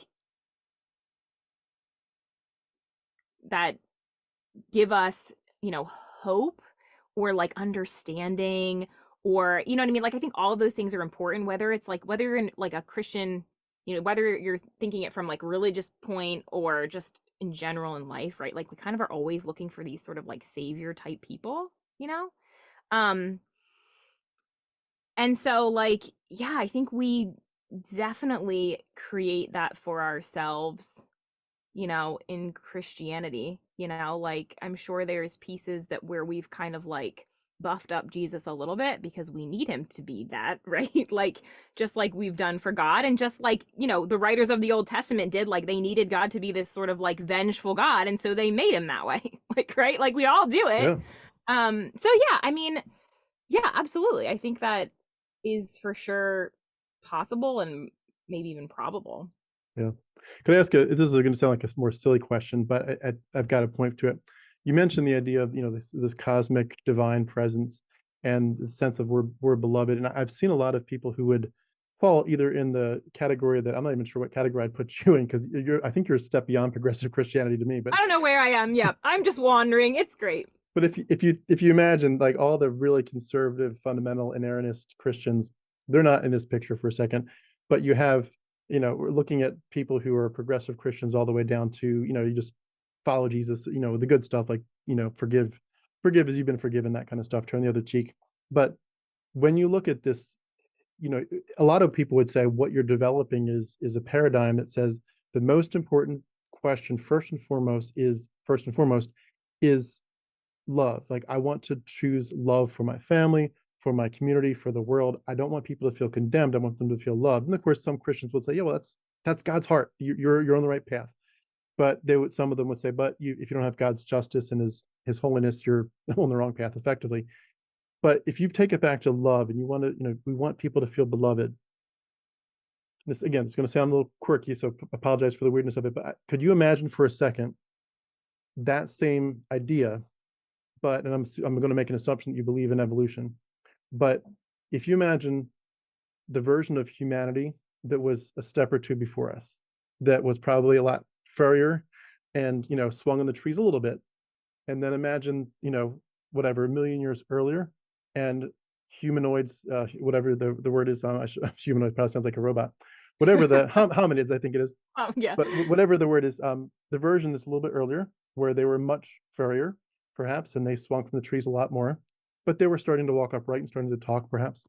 S2: that give us, hope or like understanding, or you know what I mean? Like I think all of those things are important, whether it's like whether you're in like a Christian, whether you're thinking it from like religious point or just in general in life, right? Like we kind of are always looking for these sort of like savior type people, you know? Um and so like yeah, I think we definitely create that for ourselves, in Christianity, like I'm sure there's pieces that where we've kind of like buffed up Jesus a little bit because we need him to be that, right? Like just like we've done for God, and just like, the writers of the Old Testament did, like they needed God to be this sort of like vengeful God, and so they made him that way. Like, right? Like we all do it.
S1: Yeah.
S2: So yeah, I mean, yeah, absolutely. I think that is for sure possible and maybe even probable.
S1: Yeah. Could I ask this is going to sound like a more silly question, but I've got a point to it. You mentioned the idea of, this cosmic divine presence and the sense of we're beloved. And I've seen a lot of people who would fall either in the category that I'm not even sure what category I'd put you in, because I think you're a step beyond progressive Christianity to me. But
S2: I don't know where I am. Yeah, I'm just wandering. It's great.
S1: if you imagine like all the really conservative, fundamental, inerrantist Christians, they're not in this picture for a second, but you have, we're looking at people who are progressive Christians all the way down to, you just follow Jesus, the good stuff like, forgive as you've been forgiven, that kind of stuff, turn the other cheek. But when you look at this, a lot of people would say what you're developing is a paradigm that says the most important question first and foremost is love. Like I want to choose love for my family, for my community, for the world. I don't want people to feel condemned. I want them to feel loved. And of course, some Christians would say, yeah, well, that's God's heart. You're on the right path. But some of them would say, but if you don't have God's justice and his holiness, you're on the wrong path effectively. But if you take it back to love and you want to, we want people to feel beloved. This again, it's going to sound a little quirky, so apologize for the weirdness of it. But could you imagine for a second that same idea, but and I'm going to make an assumption that you believe in evolution. But if you imagine the version of humanity that was a step or two before us, that was probably a lot furrier and swung in the trees a little bit, and then imagine whatever a million years earlier, and humanoids, whatever the word is. Humanoid probably sounds like a robot. Whatever the hominids, I think it is.
S2: Yeah.
S1: But whatever the word is, the version that's a little bit earlier, where they were much furrier, perhaps, and they swung from the trees a lot more, but they were starting to walk upright and starting to talk, perhaps.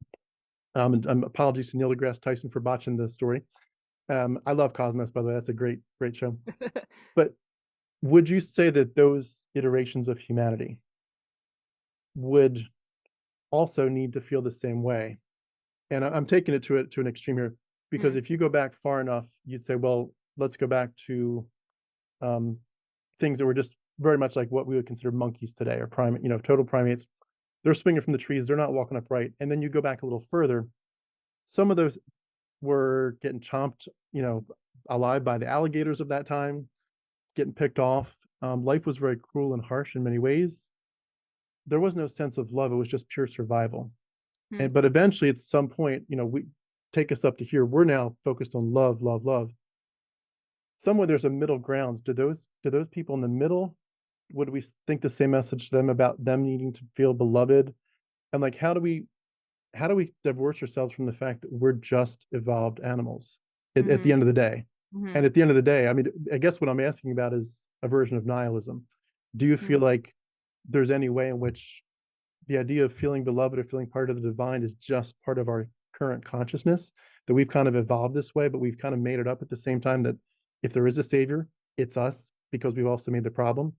S1: And apologies to Neil deGrasse Tyson for botching the story. I love Cosmos, by the way. That's a great show. But would you say that those iterations of humanity would also need to feel the same way? And I'm taking it to an extreme here, because if you go back far enough, you'd say, well, let's go back to things that were just very much like what we would consider monkeys today, or total primates. They're swinging from the trees. They're not walking upright. And then you go back a little further. Some of those were getting chomped, alive by the alligators of that time, getting picked off. Life was very cruel and harsh in many ways. There was no sense of love. It was just pure survival. But eventually, at some point, we take us up to here. We're now focused on love, love, love. Somewhere there's a middle ground. Do those people in the middle, would we think the same message to them about them needing to feel beloved? And like, how do we divorce ourselves from the fact that we're just evolved animals at the end of the day? And at the end of the day, I mean, I guess what I'm asking about is a version of nihilism. Do you feel like there's any way in which the idea of feeling beloved or feeling part of the divine is just part of our current consciousness, that we've kind of evolved this way, but we've kind of made it up at the same time, that if there is a savior, it's us, because we've also made the problem?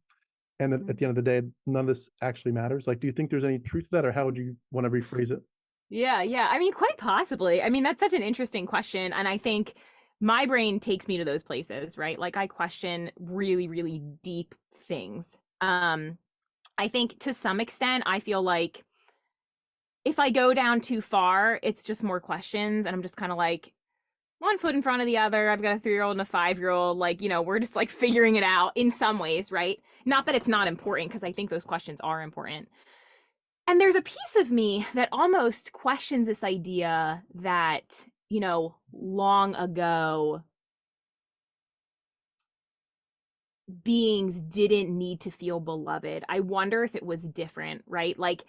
S1: And then at the end of the day, none of this actually matters. Like, do you think there's any truth to that, or how would you want to rephrase it?
S2: Yeah. I mean, quite possibly. I mean, that's such an interesting question. And I think my brain takes me to those places, right? Like, I question really, really deep things. I think to some extent, I feel like if I go down too far, it's just more questions. And I'm just kind of like, one foot in front of the other. I've got a 3-year-old and a 5-year-old. Like, we're just like figuring it out in some ways, right? Not that it's not important, because I think those questions are important. And there's a piece of me that almost questions this idea that, long ago, beings didn't need to feel beloved. I wonder if it was different, right? Like,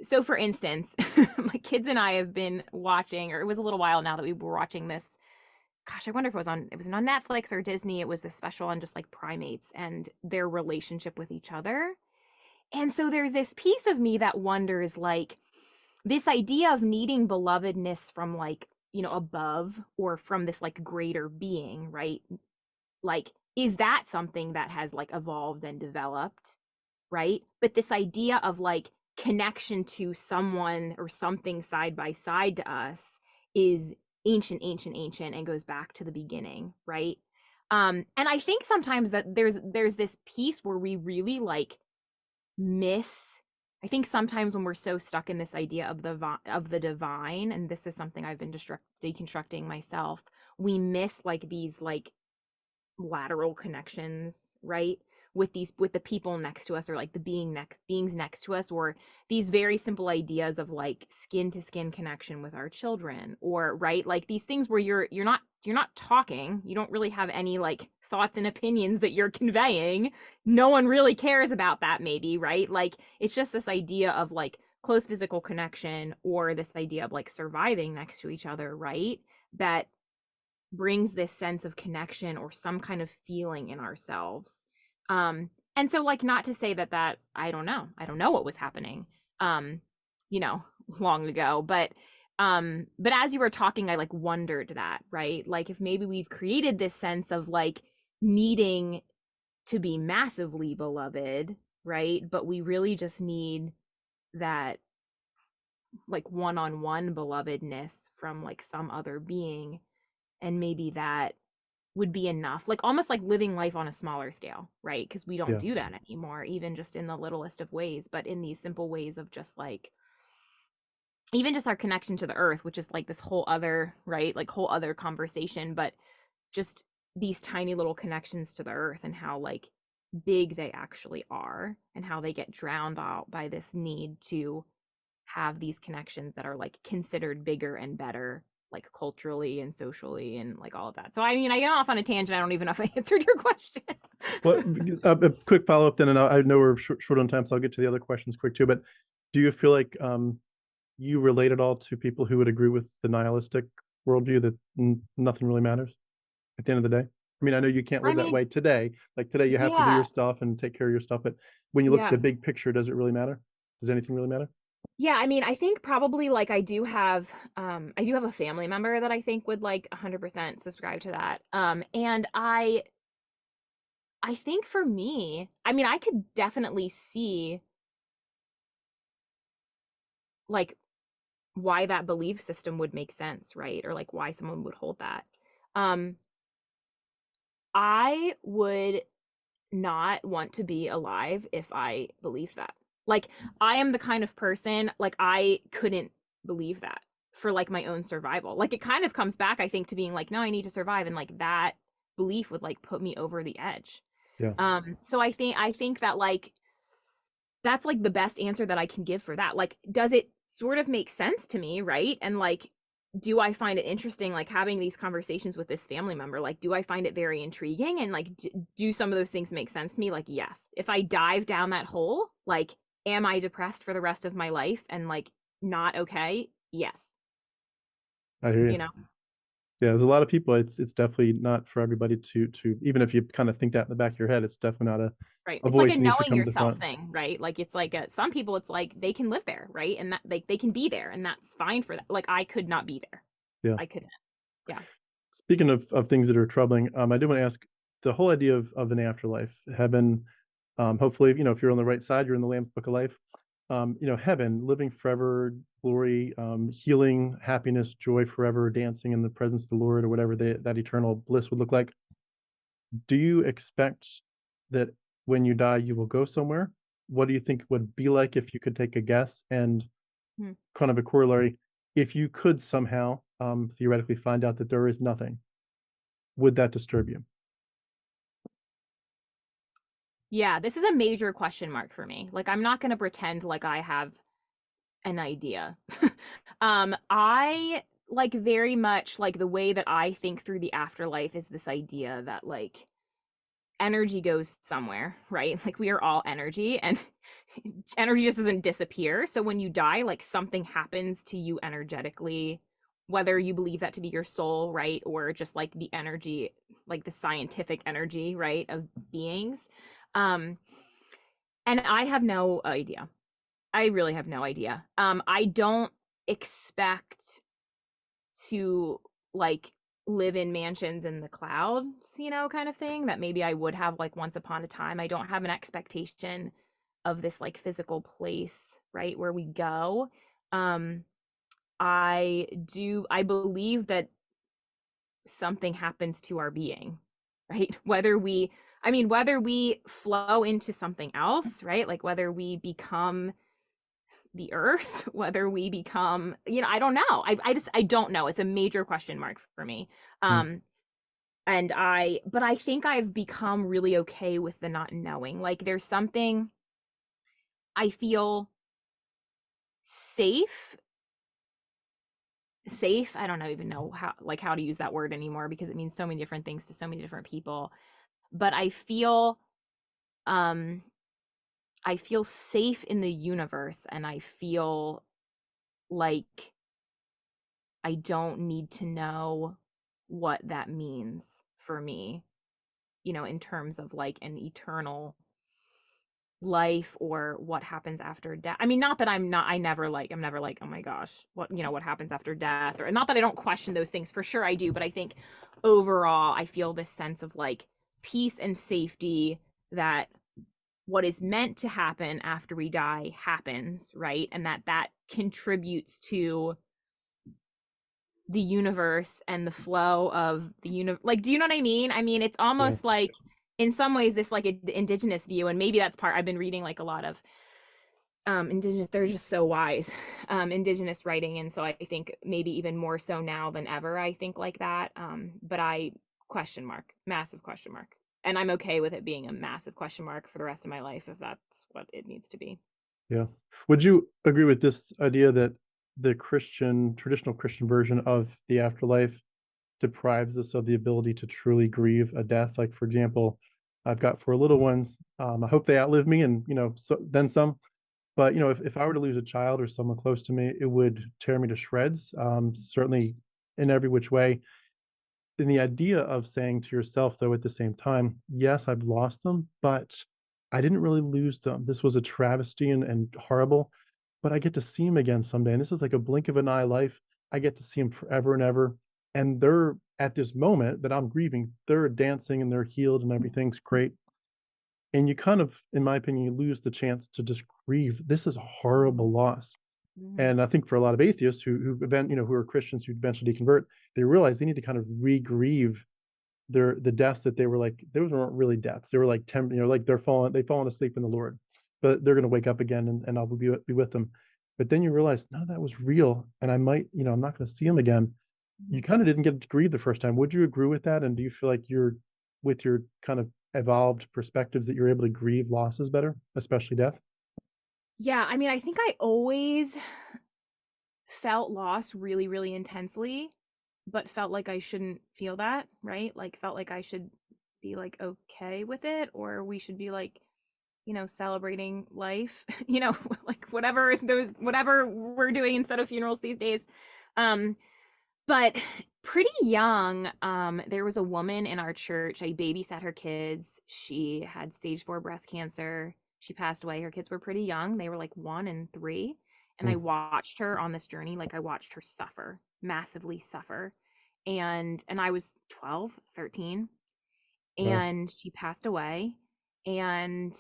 S2: so for instance, my kids and I have been watching, or it was a little while now that we were watching this. Gosh, I wonder if it was on Netflix or Disney. It was this special on just like primates and their relationship with each other. And so there's this piece of me that wonders, like, this idea of needing belovedness from, like, above, or from this like greater being, right? Like, is that something that has like evolved and developed, right? But this idea of like connection to someone or something side by side to us is ancient, and goes back to the beginning, right? And I think sometimes that there's this piece where we really like miss. I think sometimes when we're so stuck in this idea of the divine, and this is something I've been deconstructing myself, we miss like these like lateral connections, right? With the people next to us, or like the beings next to us, or these very simple ideas of like skin to skin connection with our children, or right, like these things where you're not talking, you don't really have any like thoughts and opinions that you're conveying, no one really cares about that, maybe, right? Like, it's just this idea of like close physical connection, or this idea of like surviving next to each other, right? That brings this sense of connection or some kind of feeling in ourselves. And so, like, not to say that I don't know what was happening long ago, but as you were talking, I like wondered that, right? Like, if maybe we've created this sense of like needing to be massively beloved, right? But we really just need that like one-on-one belovedness from like some other being, and maybe that would be enough, like almost like living life on a smaller scale, right? Because we don't do that anymore, even just in the littlest of ways, but in these simple ways of just like, even just our connection to the earth, which is like this whole other, right, like whole other conversation, but just these tiny little connections to the earth, and how like big they actually are, and how they get drowned out by this need to have these connections that are like considered bigger and better, like culturally and socially and like all of that. So I mean, I get off on a tangent. I don't even know if I answered your question.
S1: Well, a quick follow-up then, and I know we're short on time, so I'll get to the other questions quick too. But do you feel like you relate at all to people who would agree with the nihilistic worldview that nothing really matters at the end of the day? I mean, I know you can't
S2: I
S1: live that
S2: mean,
S1: way today. Like today, you have to do
S2: yeah,
S1: your stuff and take care of your stuff. But when you look at
S2: yeah.
S1: the big picture, does it really matter? Does anything really matter?
S2: Yeah, I mean, I think probably like I do have a family member that I think would like 100% subscribe to that. And I think for me, I mean, I could definitely see like why that belief system would make sense, right? Or like why someone would hold that. Um I would not want to be alive if I believed that. Like I am the kind of person like I couldn't believe that for like my own survival. Like it kind of comes back I think to being like no, I need to survive and like that belief would like put me over the edge.
S1: Yeah,
S2: So I think that like that's like the best answer that I can give for that. Like does it sort of make sense to me, right? And like do I find it interesting like having these conversations with this family member? Like do I find it very intriguing and like do some of those things make sense to me? Like yes. If I dive down that hole, like am I depressed for the rest of my life and like not okay? Yes.
S1: I hear
S2: You
S1: you.
S2: know.
S1: Yeah, there's a lot of people. It's definitely not for everybody to even if you kind of think that in the back of your head, it's definitely not
S2: Right.
S1: a
S2: It's like a
S1: voice that needs to
S2: knowing
S1: come to the
S2: yourself
S1: front.
S2: thing, right? Like it's like some people it's like they can live there, right? And that they can be there and that's fine for that. Like I could not be there.
S1: Yeah.
S2: I couldn't. Yeah.
S1: Speaking of things that are troubling, I do want to ask the whole idea of an afterlife, heaven. Hopefully, if you're on the right side, you're in the Lamb's Book of Life. Heaven, living forever, glory, healing, happiness, joy forever, dancing in the presence of the Lord, or whatever that eternal bliss would look like. Do you expect that when you die, you will go somewhere? What do you think would be like if you could take a guess? And
S2: Hmm.
S1: kind of a corollary, if you could somehow theoretically find out that there is nothing, would that disturb you?
S2: Yeah, this is a major question mark for me. Like I'm not going to pretend like I have an idea. I like very much like the way that I think through the afterlife is this idea that like energy goes somewhere, right? Like we are all energy and energy just doesn't disappear. So when you die, like something happens to you energetically, whether you believe that to be your soul, right? Or just like the energy, like the scientific energy, right, of beings. Um, and I have no idea. I really have no idea. I don't expect to like live in mansions in the clouds, kind of thing that maybe I would have like once upon a time. I don't have an expectation of this like physical place, right, where we go. Um I believe that something happens to our being, right? Whether we flow into something else, right? Like whether we become the earth, whether we become, I don't know. I don't know. It's a major question mark for me.
S1: Hmm.
S2: Um but I think I've become really okay with the not knowing. Like there's something I feel safe safe. I don't know even know how to use that word anymore because it means so many different things to so many different people. But um I feel safe in the universe and I feel like I don't need to know what that means for me, in terms of like an eternal life or what happens after death. I mean, not that I'm never like, oh my gosh, what happens after death? Or not that I don't question those things, for sure I do, but I think overall I feel this sense of like peace and safety that what is meant to happen after we die happens, right? And that contributes to the universe and the flow of the universe. Like, do you know what I mean? I mean, it's
S1: Yeah.
S2: almost like in some ways this like indigenous view, and maybe that's part I've been reading like a lot of indigenous, they're just so wise, indigenous writing, and so I think maybe even more so now than ever I think like that. But I question mark, massive question mark, and I'm okay with it being a massive question mark for the rest of my life if that's what it needs to be.
S1: Yeah. Would you agree with this idea that the traditional Christian version of the afterlife deprives us of the ability to truly grieve a death? Like, for example, I've got four little ones. I hope they outlive me and, then some. But if I were to lose a child or someone close to me, it would tear me to shreds, certainly in every which way. And the idea of saying to yourself, though, at the same time, yes, I've lost them, but I didn't really lose them. This was a travesty and horrible, but I get to see them again someday. And this is like a blink of an eye life. I get to see them forever and ever. And they're at this moment that I'm grieving, they're dancing and they're healed and everything's great. And you kind of, in my opinion, you lose the chance to just grieve. This is a horrible loss.
S2: Mhm.
S1: And I think for a lot of atheists who are Christians who eventually deconvert, they realize they need to kind of re-grieve the deaths that they were like, those weren't really deaths. They were like like they've fallen asleep in the Lord, but they're gonna wake up again and I'll be with them. But then you realize none of that was real, and I might, I'm not gonna see them again. You
S2: Mhm.
S1: kind of didn't get to grieve the first time. Would you agree with that? And do you feel like you're with your kind of evolved perspectives that you're able to grieve losses better, especially death?
S2: Yeah, I mean, I think I always felt loss really, really intensely, but felt like I shouldn't feel that, right? Like felt like I should be like okay with it, or we should be like, celebrating life, like whatever we're doing instead of funerals these days. Um, but pretty young, there was a woman in our church. I babysat her kids. She had stage 4 breast cancer. She passed away. Her kids were pretty young. They were like 1 and 3. And I
S1: Hmm.
S2: watched her on this journey. Like I watched her suffer, massively suffer. And I was 12, 13,
S1: Wow.
S2: and she passed away. And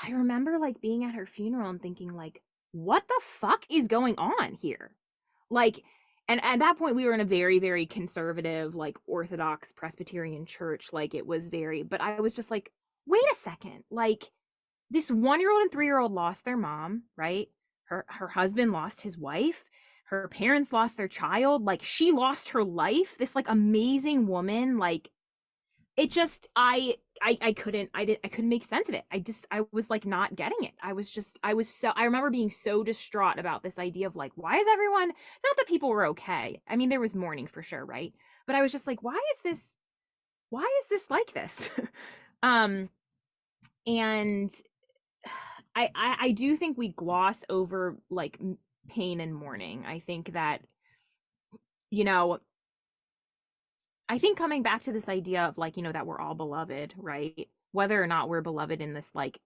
S2: I remember like being at her funeral and thinking like, what the fuck is going on here? Like, and at that point we were in a very, very conservative, like Orthodox Presbyterian church. Like it was very, but I was just like, wait a second. Like this 1-year-old and 3-year-old lost their mom, right? Her husband lost his wife. Her parents lost their child. Like she lost her life. This like amazing woman, like it just I couldn't make sense of it. I was like not getting it. I remember being so distraught about this idea of like, why is everyone, not that people were okay, I mean there was mourning for sure, right? But I was just like, why is this like this? um and I do think we gloss over like pain and mourning. I think that, you know I think coming back to this idea of like, that we're all beloved, right? Whether or not we're beloved in this like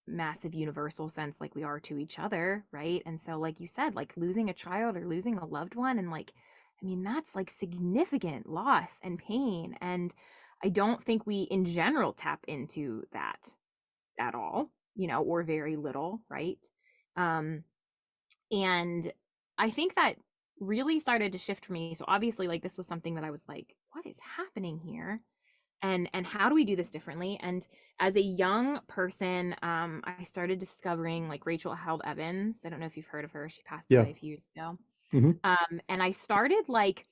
S2: massive universal sense like we are to each other, right? And so like you said, like losing a child or losing a loved one, and like I mean that's like significant loss and pain, and I don't think we in general tap into that at all, or very little, right? Um and I think that really started to shift for me. So obviously like this was something that I was like, what is happening here? And how do we do this differently? And as a young person, I started discovering like Rachel Held Evans. I don't know if you've heard of her. She passed
S1: Yeah.
S2: away a few years ago.
S1: Hmm.
S2: And I started like,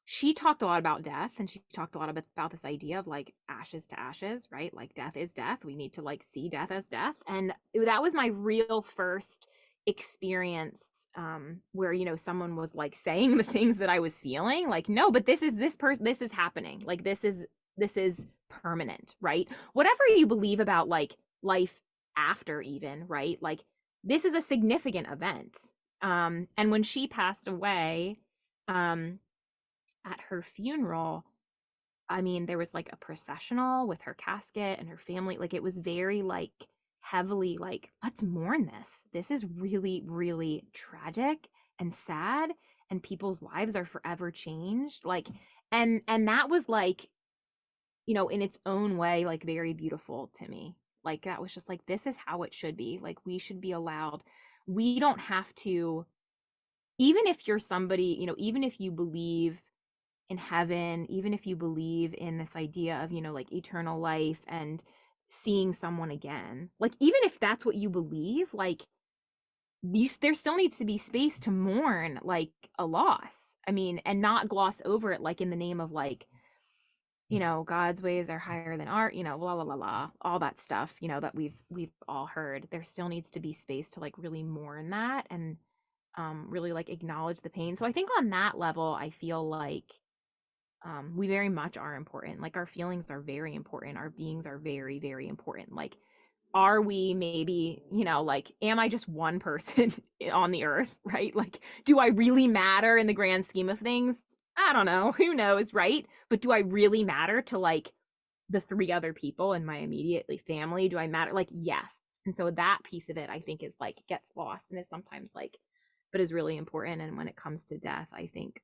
S2: she talked a lot about death, and she talked a lot about this idea of like ashes to ashes, right? Like death is death. We need to like see death as death. And that was my real first experience, where someone was like saying the things that I was feeling, like, no, but this is happening, like this is permanent, right? Whatever you believe about like life after, even, right? Like this is a significant event. And when she passed away, um at her funeral, I mean, there was like a processional with her casket and her family. Like it was very like heavily like, let's mourn this. This is really, really tragic and sad, and people's lives are forever changed. Like, and that was like, in its own way, like very beautiful to me. Like that was just like, this is how it should be. Like we should be allowed. We don't have to, even if you're somebody, even if you believe in heaven, even if you believe in this idea of, like eternal life and seeing someone again, like even if that's what you believe, like there still needs to be space to mourn like a loss. I mean, and not gloss over it like in the name of like, God's ways are higher than art, blah blah blah blah, all that stuff, that we've all heard. There still needs to be space to like really mourn that, and really like acknowledge the pain. So I think on that level, I feel like we very much are important. Like our feelings are very important. Our beings are very, very important. Like are we maybe, like, am I just one person on the earth, right? Like, do I really matter in the grand scheme of things? I don't know. Who knows, right? But do I really matter to like the three other people in my immediately family? Do I matter? Like, yes. And so that piece of it, I think, is like gets lost and is sometimes like, but is really important. And when it comes to death, I think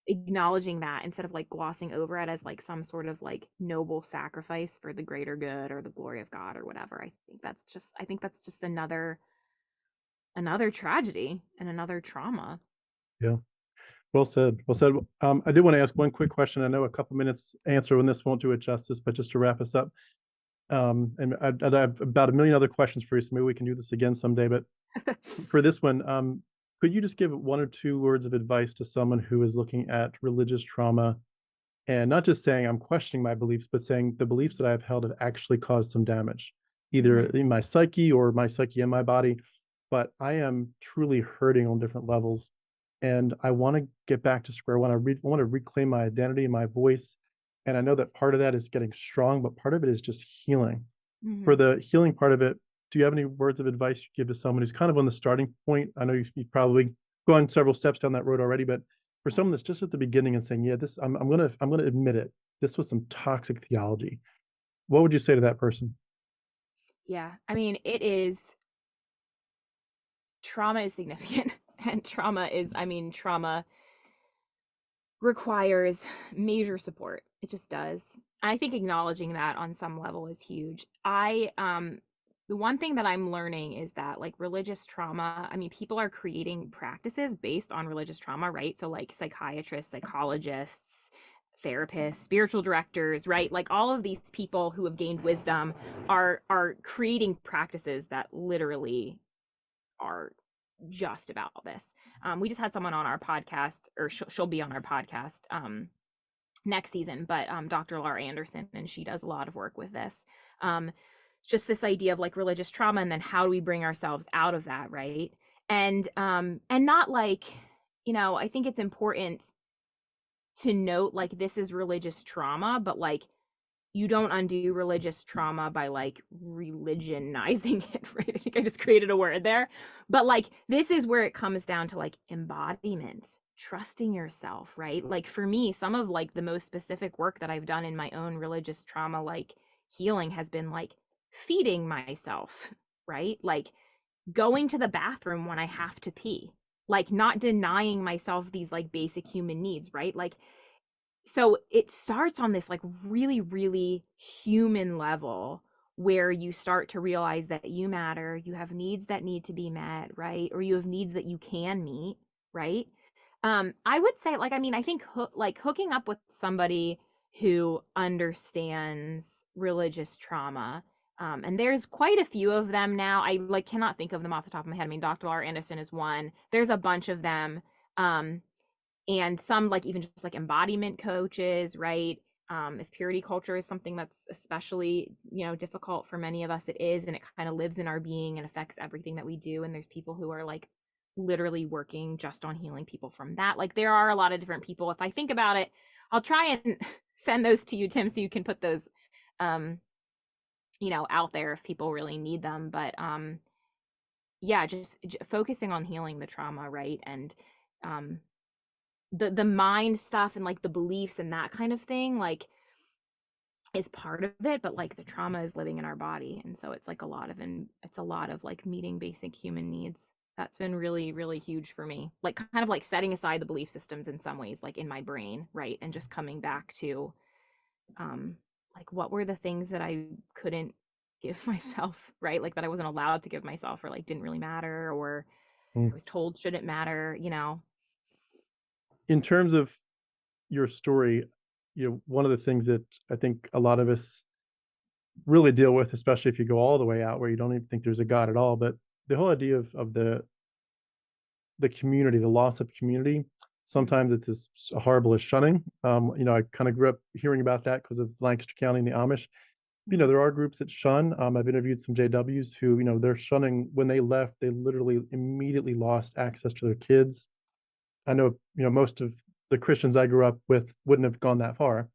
S2: acknowledging that instead of like glossing over it as like some sort of like noble sacrifice for the greater good or the glory of God or whatever. I think that's just another tragedy and another trauma.
S1: Yeah. Well said. Well said. I did want to ask one quick question. I know a couple minutes answer on this won't do it justice, but just to wrap us up, and I have about a million other questions for you, so maybe we can do this again someday. But for this one, could you just give one or two words of advice to someone who is looking at religious trauma and not just saying I'm questioning my beliefs, but saying the beliefs that I've held have actually caused some damage, either
S2: Mm-hmm.
S1: in my psyche or my psyche in my body, but I am truly hurting on different levels. And I want to get back to square one. I want to reclaim my identity and my voice. And I know that part of that is getting strong, but part of it is just healing. For
S2: Mm-hmm.
S1: the healing part of it, do you have any words of advice you give to someone who's kind of on the starting point? I know you've probably gone several steps down that road already, but for someone that's just at the beginning and saying, "Yeah, this I'm gonna admit it. This was some toxic theology." What would you say to that person?
S2: Yeah. I mean, it is trauma is significant. And trauma requires major support. It just does. I think acknowledging that on some level is huge. The one thing that I'm learning is that like religious trauma, I mean, people are creating practices based on religious trauma, right? So like psychiatrists, psychologists, therapists, spiritual directors, right? Like all of these people who have gained wisdom are creating practices that literally are just about this. We just had someone on our podcast, or she'll be on our podcast next season, but Dr. Laura Anderson, and she does a lot of work with this. Um, just this idea of like religious trauma, and then how do we bring ourselves out of that, right? And not like, I think it's important to note like this is religious trauma, but like you don't undo religious trauma by like religionizing it, right? I think I just created a word there. But like this is where it comes down to like embodiment, trusting yourself, right? Like for me, some of like the most specific work that I've done in my own religious trauma like healing has been like feeding myself, right? Like going to the bathroom when I have to pee. Like not denying myself these like basic human needs, right? Like so it starts on this like really really human level where you start to realize that you matter, you have needs that need to be met, right? Or you have needs that you can meet, right? I would say like, I mean, I think like hooking up with somebody who understands religious trauma, and there's quite a few of them now. I like cannot think of them off the top of my head. I mean, Dr. Laura Anderson is one, there's a bunch of them. And some like even just like embodiment coaches, right? If purity culture is something that's especially difficult for many of us, it is, and it kind of lives in our being and affects everything that we do. And there's people who are like literally working just on healing people from that. Like there are a lot of different people. If I think about it, I'll try and send those to you, Tim, so you can put those um out there if people really need them. But yeah, just focusing on healing the trauma, right? And um the mind stuff and like the beliefs and that kind of thing like is part of it, but like the trauma is living in our body, and so it's like it's a lot of like meeting basic human needs. That's been really really huge for me, like kind of like setting aside the belief systems in some ways like in my brain, right? And just coming back to um like what were the things that I couldn't give myself, right? Like that I wasn't allowed to give myself, or like didn't really matter, or I
S1: Mm.
S2: was told shouldn't matter.
S1: In terms of your story, one of the things that I think a lot of us really deal with, especially if you go all the way out where you don't even think there's a God at all, but the whole idea of the community, the loss of community.
S2: Mm-hmm.
S1: Sometimes it's as horrible as shunning. I kind of grew up hearing about that because of Lancaster County and the Amish. There are groups that shun. I've interviewed some JWs who, they're shunning. When they left, they literally immediately lost access to their kids. I know, most of the Christians I grew up with wouldn't have gone that far,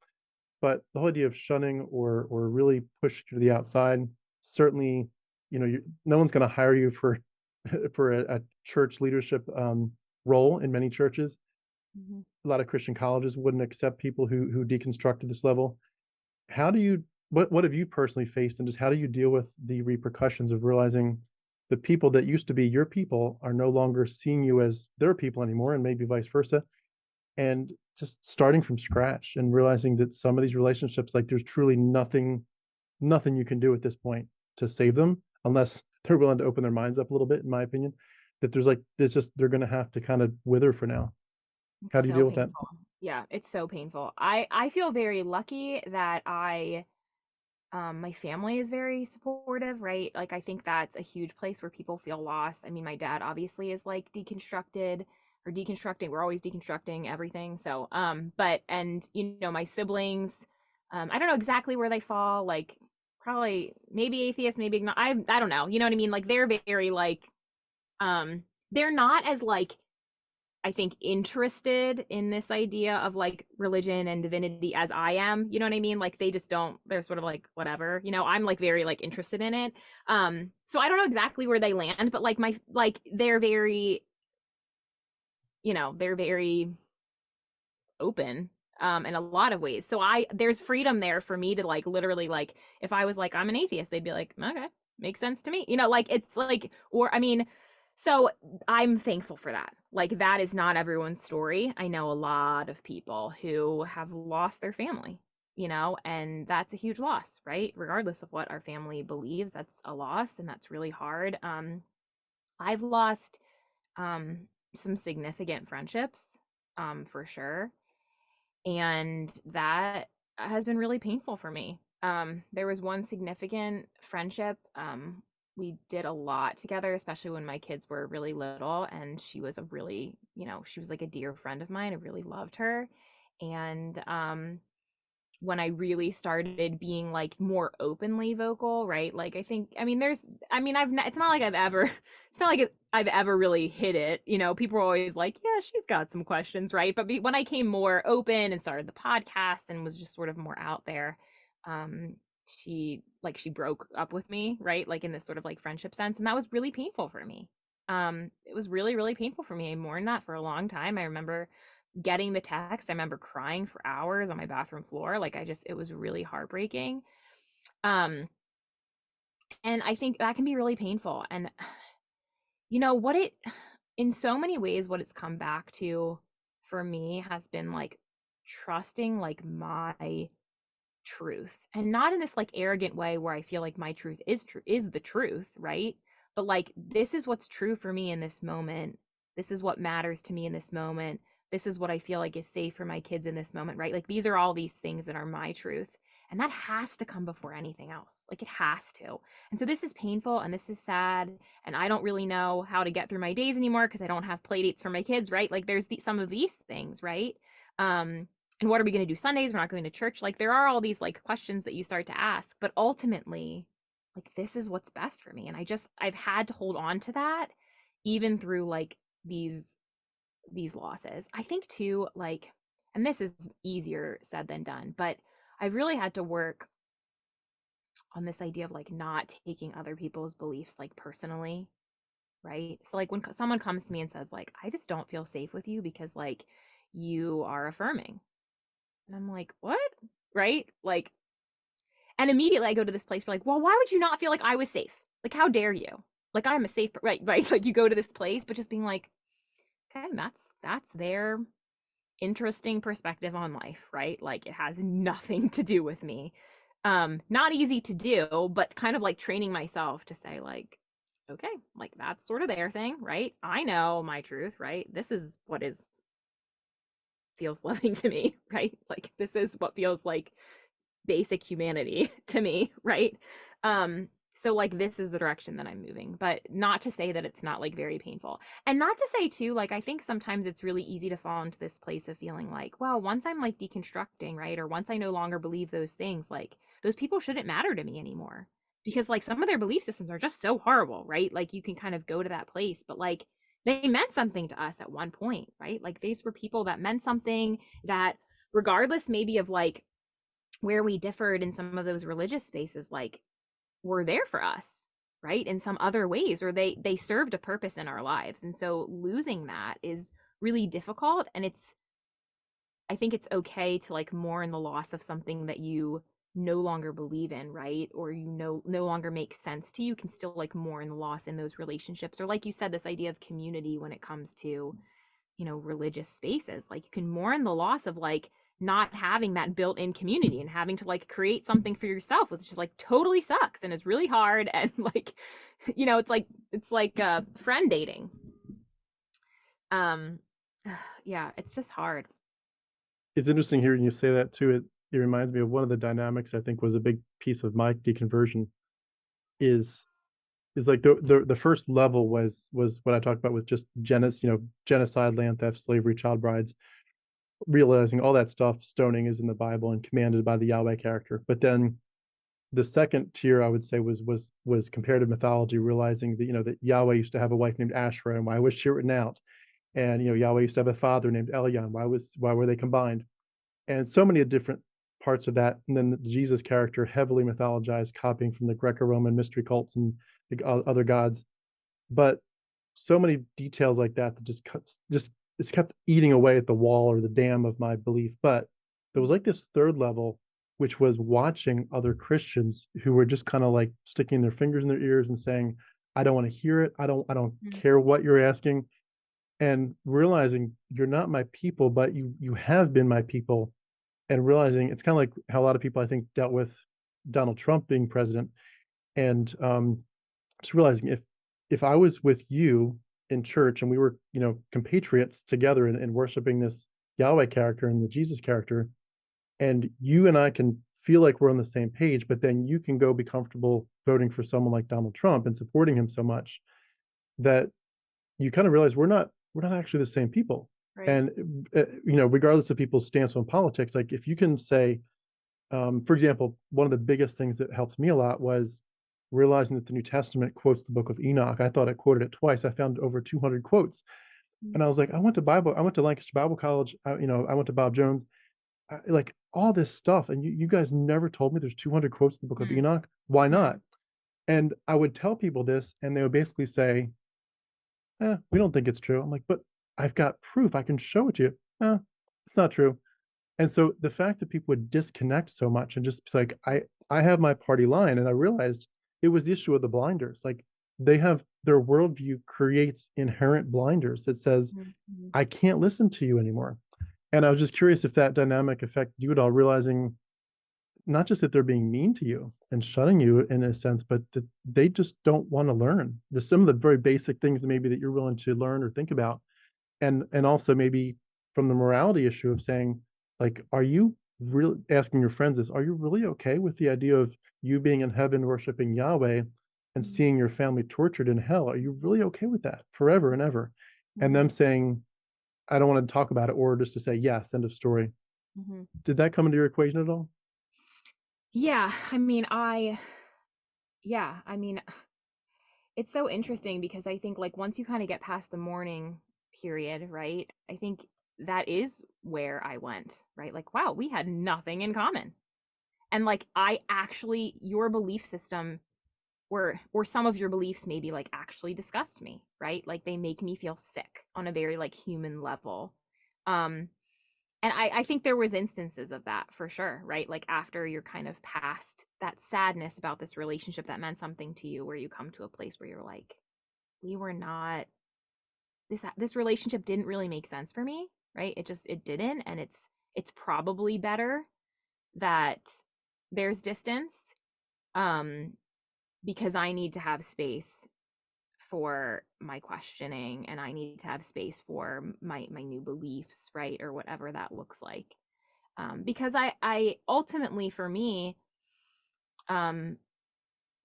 S1: but the whole idea of shunning or really pushing to the outside, certainly, no one's going to hire you for for a church leadership role in many churches.
S2: Mhm.
S1: A lot of Christian colleges wouldn't accept people who deconstruct to this level. How do you what have you personally faced, and just how do you deal with the repercussions of realizing the people that used to be your people are no longer seeing you as their people anymore, and maybe vice versa, and just starting from scratch and realizing that some of these relationships, like there's truly nothing you can do at this point to save them unless they're willing to open their minds up a little bit, in my opinion, that there's just they're going to have to kind of wither for now. How
S2: It's
S1: do you
S2: so
S1: deal with that?
S2: painful. Yeah, it's so painful. I feel very lucky that my family is very supportive, right? Like I think that's a huge place where people feel lost. I mean, my dad obviously is like deconstructed or deconstructing. We're always deconstructing everything. So, but and my siblings, I don't know exactly where they fall, like probably maybe atheist, maybe not. I don't know. You know what I mean? Like they're very like um they're not as like I think interested in this idea of like religion and divinity as I am. You know what I mean? Like they just don't, they're sort of like whatever. I'm like very like interested in it. So I don't know exactly where they land, but like they're very, they're very open in a lot of ways. So there's freedom there for me to like literally like if I was like I'm an atheist, they'd be like, "Okay, makes sense to me." Like it's like or I mean, so I'm thankful for that. Like that is not everyone's story. I know a lot of people who have lost their family, and that's a huge loss, right? Regardless of what our family believes, that's a loss and that's really hard. I've lost um some significant friendships for sure, and that has been really painful for me. There was one significant friendship. We did a lot together, especially when my kids were really little, and she was a really, she was like a dear friend of mine. I really loved her. And when I really started being like more openly vocal, right? Like I think, I mean, it's not like it's not like I've ever really hit it. People are always like, yeah, she's got some questions, right? But when I came more open and started the podcast and was just sort of more out there, um, she broke up with me, right? Like in this sort of like friendship sense, and that was really painful for me. It was really, really painful for me. I mourned that for a long time. I remember getting the text. I remember crying for hours on my bathroom floor. Like it was really heartbreaking. Um, and I think that can be really painful. And what in so many ways, what it's come back to for me has been like trusting like my truth, and not in this like arrogant way where I feel like my truth is the truth, right? But like this is what's true for me in this moment. This is what matters to me in this moment. This is what I feel like is safe for my kids in this moment, right? Like these are all these things that are my truth. And that has to come before anything else. Like it has to. And so this is painful and this is sad. And I don't really know how to get through my days anymore because I don't have play dates for my kids, right? Like there's some of these things, right? And what are we going to do Sundays? We're not going to church. Like there are all these like questions that you start to ask, but ultimately, like this is what's best for me. And I've had to hold on to that even through like these losses. I think too, like, and this is easier said than done, but I've really had to work on this idea of like not taking other people's beliefs like personally, right? So like when someone comes to me and says like I just don't feel safe with you because like you are affirming. And I'm like, "What?" Right? Like and immediately I go to this place where like, "Well, why would you not feel like I was safe? Like how dare you? Like I'm a safe right. Like you go to this place but just being like, "Okay, that's their interesting perspective on life, right? Like it has nothing to do with me." Not easy to do, but kind of like training myself to say like, "Okay, like that's sort of their thing, right? I know my truth, right? This is what is feels loving to me, right? Like this is what feels like basic humanity to me, right? So like this is the direction that I'm moving, but not to say that it's not like very painful. And not to say too, like I think sometimes it's really easy to fall into this place of feeling like, well, once I'm like deconstructing, right? Or once I no longer believe those things, like those people shouldn't matter to me anymore. Because like some of their belief systems are just so horrible, right? Like you can kind of go to that place, but like they meant something to us at one point, right? Like these were people that meant something that regardless maybe of like where we differed in some of those religious spaces, like were there for us, right, in some other ways, or they served a purpose in our lives. And so losing that is really difficult. And I think it's okay to like mourn the loss of something that you no longer believe in, right? Or you no longer make sense to you. You can still like mourn the loss in those relationships. Or like you said, this idea of community when it comes to, religious spaces. Like you can mourn the loss of like not having that built-in community and having to like create something for yourself, which just like totally sucks and is really hard. And like, it's like friend dating. Um yeah, it's just hard.
S1: It's interesting hearing you say that too. It reminds me of one of the dynamics I think was a big piece of my deconversion is like the first level was what I talked about with just genocide, land theft, slavery, child brides, realizing all that stuff, stoning is in the Bible and commanded by the Yahweh character. But then the second tier I would say was comparative mythology, realizing that that Yahweh used to have a wife named Asherah, and why was she written out? And Yahweh used to have a father named Elyon. Why were they combined? And so many different parts of that. And then the Jesus character, heavily mythologized, copying from the Greco-Roman mystery cults and the other gods. But so many details like that that just it's kept eating away at the wall or the dam of my belief. But there was like this third level, which was watching other Christians who were just kind of like sticking their fingers in their ears and saying, I don't want to hear it. I don't care what you're asking. And realizing you're not my people, but you have been my people, and realizing it's kind of like how a lot of people I think dealt with Donald Trump being president, and just realizing if I was with you in church and we were compatriots together and worshiping this Yahweh character and the Jesus character, and you and I can feel like we're on the same page, but then you can go be comfortable voting for someone like Donald Trump and supporting him so much that you kind of realize we're not actually the same people.
S2: Right.
S1: And regardless of people's stance on politics, like if you can say, for example, one of the biggest things that helped me a lot was realizing that the New Testament quotes the book of Enoch. I thought I quoted it twice. I found over 200 quotes, and I was like, I went to Lancaster Bible College. I went to Bob Jones, like all this stuff, and you guys never told me there's 200 quotes in the book of Enoch. Why not? And I would tell people this, and they would basically say, we don't think it's true. I'm like, but I've got proof. I can show it to you. It's not true. And so the fact that people would disconnect so much and just be like, I have my party line, and I realized it was the issue of the blinders. Like they have their worldview creates inherent blinders that says, I can't listen to you anymore. And I was just curious if that dynamic affected you at all, realizing not just that they're being mean to you and shunning you in a sense, but that they just don't want to learn. There's some of the very basic things maybe that you're willing to learn or think about. And also maybe from the morality issue of saying, like, are you really asking your friends this? Are you really okay with the idea of you being in heaven worshiping Yahweh and seeing your family tortured in hell? Are you really okay with that forever and ever? And them saying, I don't want to talk about it, or just to say yes, end of story. Did that come into your equation at all?
S2: Yeah, I mean, it's so interesting because I think like once you kind of get past the mourning period, right? I think that is where I went, right? Like, wow, we had nothing in common. And like I actually your belief system or some of your beliefs maybe like actually disgust me, right? Like they make me feel sick on a very like human level. Um and I think there was instances of that for sure, right? Like after you're kind of past that sadness about this relationship that meant something to you, where you come to a place where you're like, we were not this relationship didn't really make sense for me, right? It didn't, and it's probably better that there's distance, um because I need to have space for my questioning, and I need to have space for my new beliefs, right? Or whatever that looks like. Because I ultimately for me, um,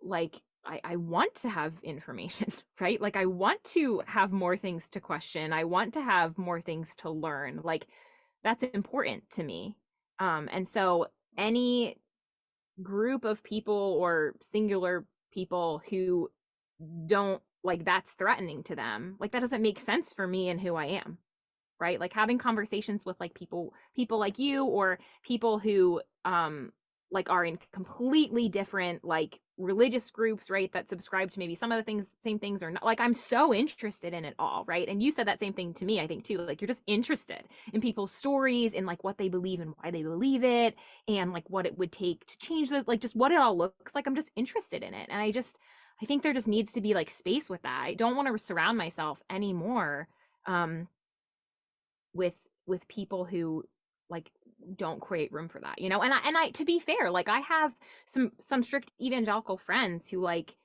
S2: like I want to have information, right? Like I want to have more things to question. I want to have more things to learn. Like that's important to me. And so any group of people or singular people who don't like that's threatening to them, like that doesn't make sense for me and who I am, right? Like having conversations with like people like you, or people who like are in completely different like religious groups, right, that subscribe to maybe some of the things, same things or not. Like I'm so interested in it all, right? And you said that same thing to me, I think too. Like you're just interested in people's stories and like what they believe and why they believe it, and like what it would take to change the, like just what it all looks like. I'm just interested in it. And I think there just needs to be like space with that. I don't want to surround myself anymore um with people who like don't create room for that, you know. And I to be fair, like I have some strict evangelical friends who like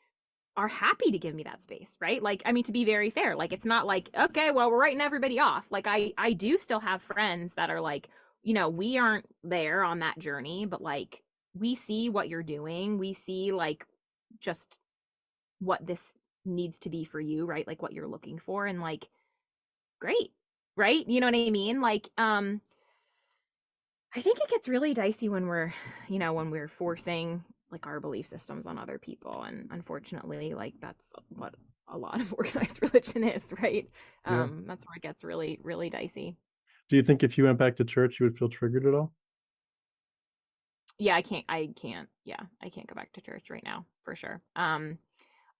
S2: are happy to give me that space, right? Like I mean, to be very fair, like it's not like okay, well, we're writing everybody off. Like I do still have friends that are like, you know, we aren't there on that journey, but like we see what you're doing, we see like just what this needs to be for you, right? Like what you're looking for, and like great, right? You know what I mean? Like I think it gets really dicey when we're, you know, when we're forcing like our belief systems on other people. And unfortunately, like that's what a lot of organized religion is, right?
S1: Yeah.
S2: That's where it gets really, really dicey.
S1: Do you think if you went back to church, you would feel triggered at all?
S2: Yeah, I can't go back to church right now for sure.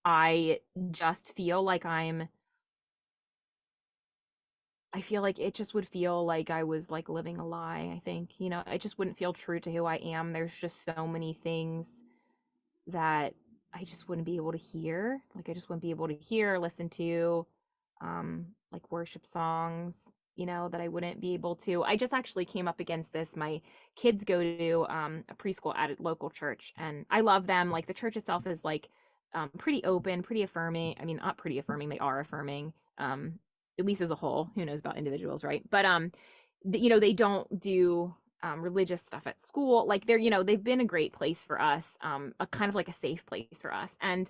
S2: I just feel like I feel like it just would feel like I was like living a lie, I think. You know, it just wouldn't feel true to who I am. There's just so many things that I just wouldn't be able to hear. Like I just wouldn't be able to hear, listen to, like worship songs, you know, that I wouldn't be able to. I just actually came up against this. My kids go to a preschool at a local church, and I love them. Like the church itself is like pretty open, pretty affirming. I mean, not pretty affirming, they are affirming. At least as a whole. Who knows about individuals, right? But you know, they don't do religious stuff at school. Like they're, you know, they've been a great place for us, a kind of like a safe place for us. And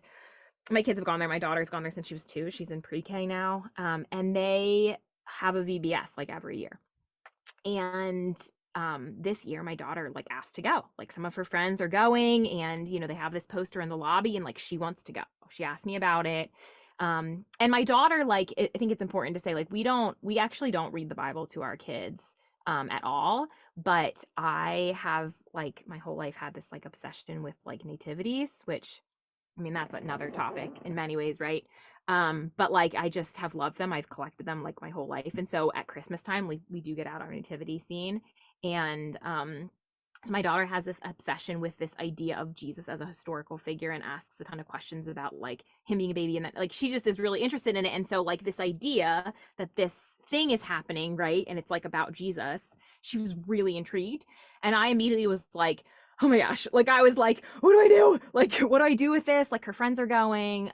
S2: my kids have gone there. My daughter's gone there since she was 2. She's in pre-K now. And they have a VBS like every year. And this year my daughter like asked to go. Like some of her friends are going, and you know, they have this poster in the lobby, and like she wants to go. She asked me about it. And my daughter, like I think it's important to say, like we actually don't read the Bible to our kids at all. But I have like my whole life had this like obsession with like nativities, which I mean that's another topic in many ways, right? But like I just have loved them. I've collected them like my whole life. And so at Christmas time we do get out our nativity scene. And so my daughter has this obsession with this idea of Jesus as a historical figure, and asks a ton of questions about like him being a baby, and that like she just is really interested in it. And so like this idea that this thing is happening, right, and it's like about Jesus, she was really intrigued. And I immediately was like, oh my gosh, like I was like, what do I do? Like what do I do with this? Like her friends are going.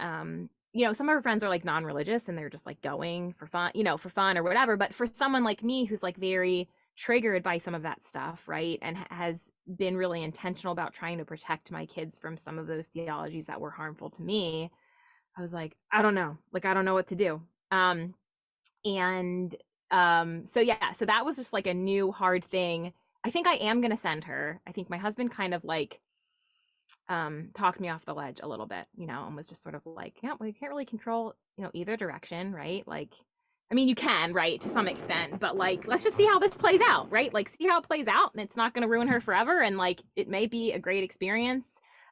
S2: You know, some of her friends are like non-religious and they're just like going for fun, you know, for fun or whatever. But for someone like me who's like very triggered by some of that stuff, right, and has been really intentional about trying to protect my kids from some of those theologies that were harmful to me, I was like, I don't know, like I don't know what to do. And so yeah, so that was just like a new hard thing. I think I am going to send her. I think my husband kind of like talked me off the ledge a little bit, you know, and was just sort of like, yeah, well, you can't really control, you know, either direction, right? Like I mean, you can, right, to some extent, but like, let's just see how this plays out, right? Like, see how it plays out, and it's not going to ruin her forever, and like, it may be a great experience.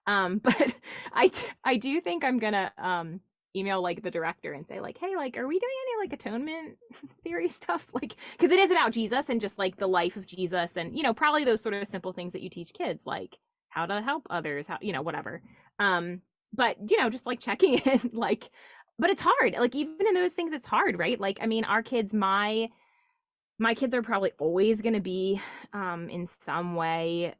S2: But I do think I'm gonna email like the director and say like, hey, like, are we doing any like atonement theory stuff? Like, because it is about Jesus and just like the life of Jesus, and you know, probably those sort of simple things that you teach kids, like how to help others, how, you know, whatever. But you know, just like checking in, like but it's hard, like even in those things it's hard, right? Like I mean our kids, my kids are probably always going to be in some way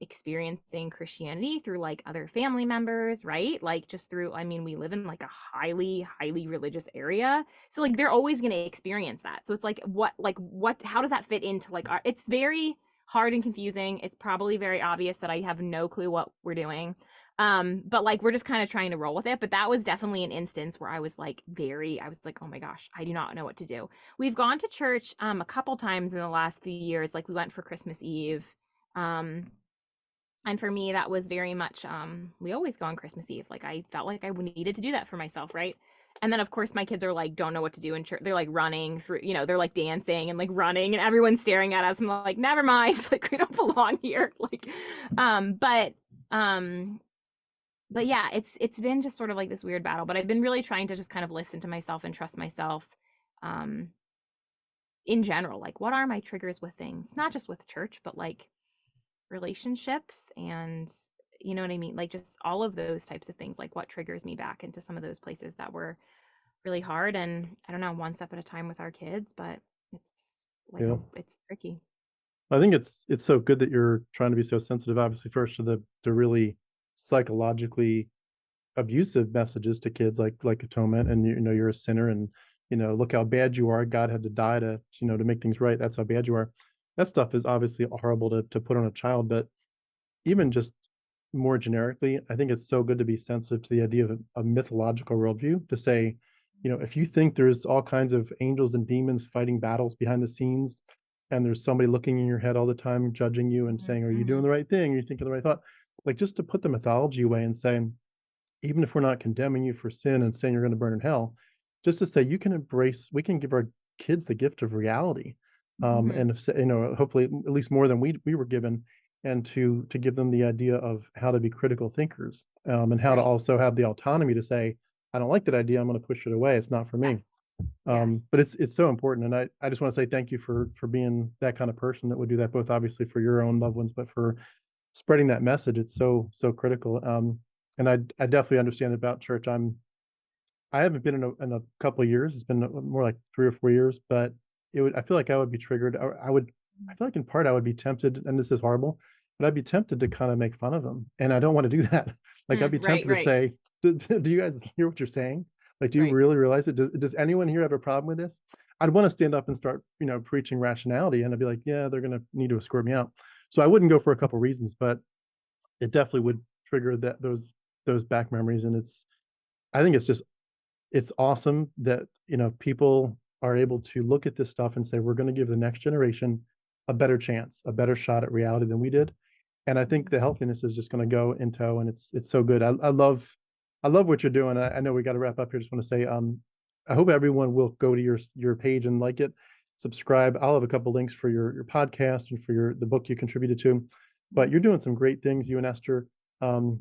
S2: experiencing Christianity through like other family members, right? Like just through, I mean we live in like a highly religious area, so like they're always going to experience that. So it's like what how does that fit into like our, it's very hard and confusing. It's probably very obvious that I have no clue what we're doing. But like we're just kind of trying to roll with it. But that was definitely an instance where I was like oh my gosh, I do not know what to do. We've gone to church a couple times in the last few years. Like we went for Christmas Eve. And for me that was very much we always go on Christmas Eve. Like I felt like I needed to do that for myself, right? And then of course my kids are like, don't know what to do in church. They're like running through, they're like dancing and like running and everyone's staring at us. I'm like, never mind. Like, we don't belong here. Like, um, but, um, but yeah, it's been just sort of like this weird battle, but I've been really trying to just kind of listen to myself and trust myself, um, in general. Like, what are my triggers with things? Not just with church, but like relationships and you know what I mean? Like just all of those types of things, like what triggers me back into some of those places that were really hard. And I don't know, one step at a time with our kids, but it's like
S1: Yeah.
S2: it's tricky.
S1: I think it's so good that you're trying to be so sensitive, obviously, first to the really psychologically abusive messages to kids, like atonement, and you're a sinner, and look how bad you are. God had to die to make things right. That's how bad you are. That stuff is obviously horrible to put on a child, but even just more generically, I think it's so good to be sensitive to the idea of a mythological worldview, to say, if you think there's all kinds of angels and demons fighting battles behind the scenes, and there's somebody looking in your head all the time, judging you and saying, are you doing
S2: Mm-hmm.
S1: the right thing? Are you thinking the right thought? Like, just to put the mythology away and say, even if we're not condemning you for sin and saying you're going to burn in hell, just to say we can give our kids the gift of reality,
S2: Mm-hmm.
S1: and if, hopefully at least more than we were given, and to give them the idea of how to be critical thinkers, and how to
S2: Right.
S1: also have the autonomy to say, I don't like that idea, I'm going to push it away. It's not for
S2: Yeah.
S1: me.
S2: Yes.
S1: But it's so important, and I just want to say thank you for being that kind of person that would do that, both obviously for your own loved ones, but for spreading that message. It's so critical. And I definitely understand about church. I haven't been in a couple of years. It's been more like 3 or 4 years, but I feel like I would be triggered. I feel like in part I would be tempted, and this is horrible, but I'd be tempted to kind of make fun of them, and I don't want to do that. Like, I'd be
S2: Right,
S1: tempted to
S2: right,
S1: say, do you guys hear what you're saying? Like, do you
S2: right.
S1: really realize it? Does anyone here have a problem with this? I'd want to stand up and start, preaching rationality, and I'd be like, yeah, they're gonna need to escort me out. So I wouldn't go for a couple reasons, but it definitely would trigger those back memories. And I think it's awesome that people are able to look at this stuff and say, we're going to give the next generation a better chance, a better shot at reality than we did. And I think the healthiness is just going to go in tow, and it's so good. I love what you're doing. I know we got to wrap up here. Just want to say, I hope everyone will go to your page and like it, subscribe. I'll have a couple links for your podcast and for the book you contributed to. But you're doing some great things, you and Esther. Um,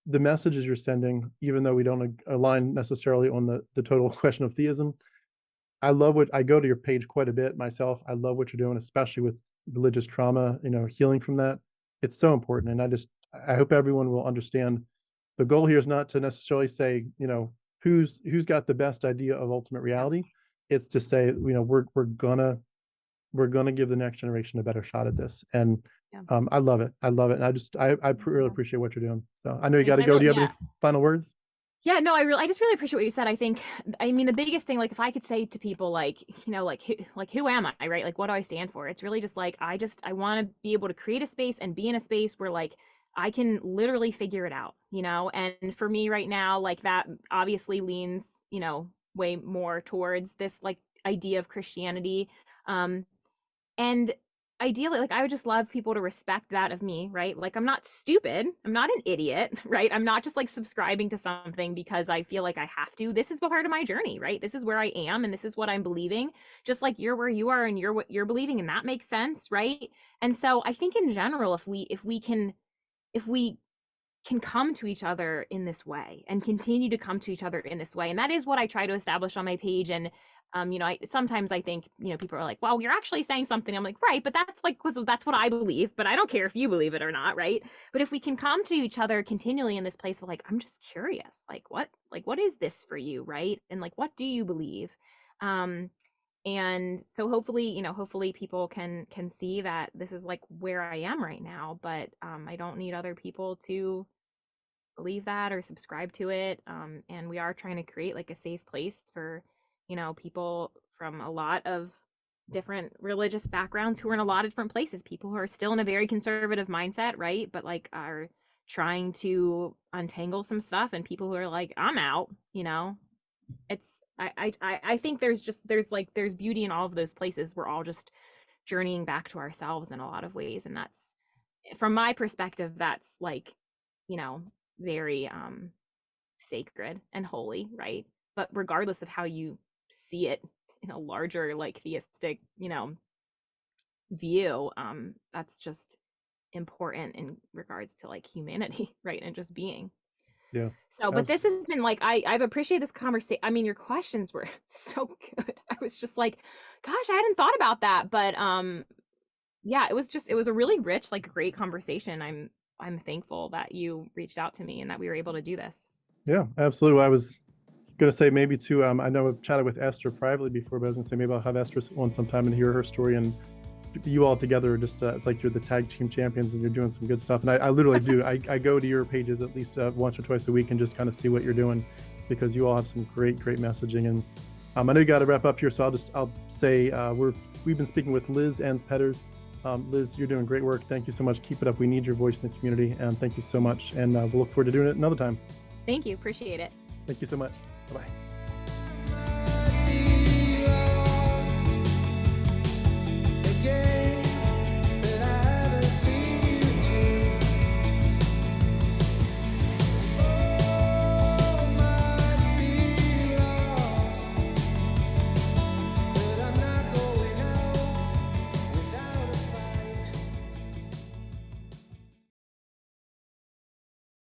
S1: the messages you're sending, even though we don't align necessarily on the total question of theism, I go to your page quite a bit myself. I love what you're doing, especially with religious trauma, healing from that. It's so important. And I hope everyone will understand the goal here is not to necessarily say, who's got the best idea of ultimate
S2: Yeah.
S1: reality. It's to say, we're gonna give the next generation a better shot at this. And
S2: Yeah.
S1: I love it. I love it. And I really
S2: Yeah.
S1: appreciate what you're doing. So I know you got
S2: Thanks.
S1: to
S2: I
S1: go. Do
S2: really,
S1: you have any
S2: yeah.
S1: final words?
S2: Yeah, no, I just really appreciate what you said. I think, I mean, the biggest thing, like, if I could say to people, like, who am I, right? Like, what do I stand for? It's really just like, I want to be able to create a space and be in a space where, like, I can literally figure it out, And for me right now, like, that obviously leans, way more towards this, like, idea of Christianity. Um, and ideally, like, I would just love people to respect that of me, right? Like, I'm not stupid. I'm not an idiot, right? I'm not just like subscribing to something because I feel like I have to. This is part of my journey, right? This is where I am and this is what I'm believing. Just like you're where you are and you're what you're believing, and that makes sense, right? And so I think in general, if we can come to each other in this way and continue to come to each other in this way. And that is what I try to establish on my page. And sometimes I think, people are like, well, you're actually saying something. I'm like, right, but that's like, that's what I believe, but I don't care if you believe it or not, right? But if we can come to each other continually in this place of like, I'm just curious, what is this for you, right? And like, what do you believe? Um, and so hopefully people can see that this is like where I am right now, but I don't need other people to believe that or subscribe to it. And we are trying to create like a safe place for, people from a lot of different religious backgrounds who are in a lot of different places, people who are still in a very conservative mindset, right? But like are trying to untangle some stuff, and people who are like, I'm out. It's I think there's beauty in all of those places. We're all just journeying back to ourselves in a lot of ways. And that's, from my perspective, that's like, you know, very sacred and holy, right? but regardless of how you see it in a larger like theistic, view, that's just important in regards to like humanity, right? And just being.
S1: Yeah.
S2: So, but this
S1: Absolutely.
S2: has been like I've appreciated this conversation. I mean, your questions were so good. I was just like, gosh, I hadn't thought about that. But yeah, it was a really rich, like great conversation. I'm thankful that you reached out to me and that we were able to do this.
S1: Yeah, absolutely. I was gonna say maybe too. I know I've chatted with Esther privately before, but I was gonna say maybe I'll have Esther on sometime and hear her story. And you all together are just it's like you're the tag team champions and you're doing some good stuff. And I literally do. I go to your pages at least once or twice a week and just kind of see what you're doing, because you all have some great messaging. And I know you got to wrap up here, so I'll say we've been speaking with Lizz Enns Petters. Liz, you're doing great work. Thank you so much. Keep it up. We need your voice in the community, and thank you so much. And we'll look forward to doing it another time.
S2: Thank you. Appreciate it.
S1: Thank you so much. Bye-bye.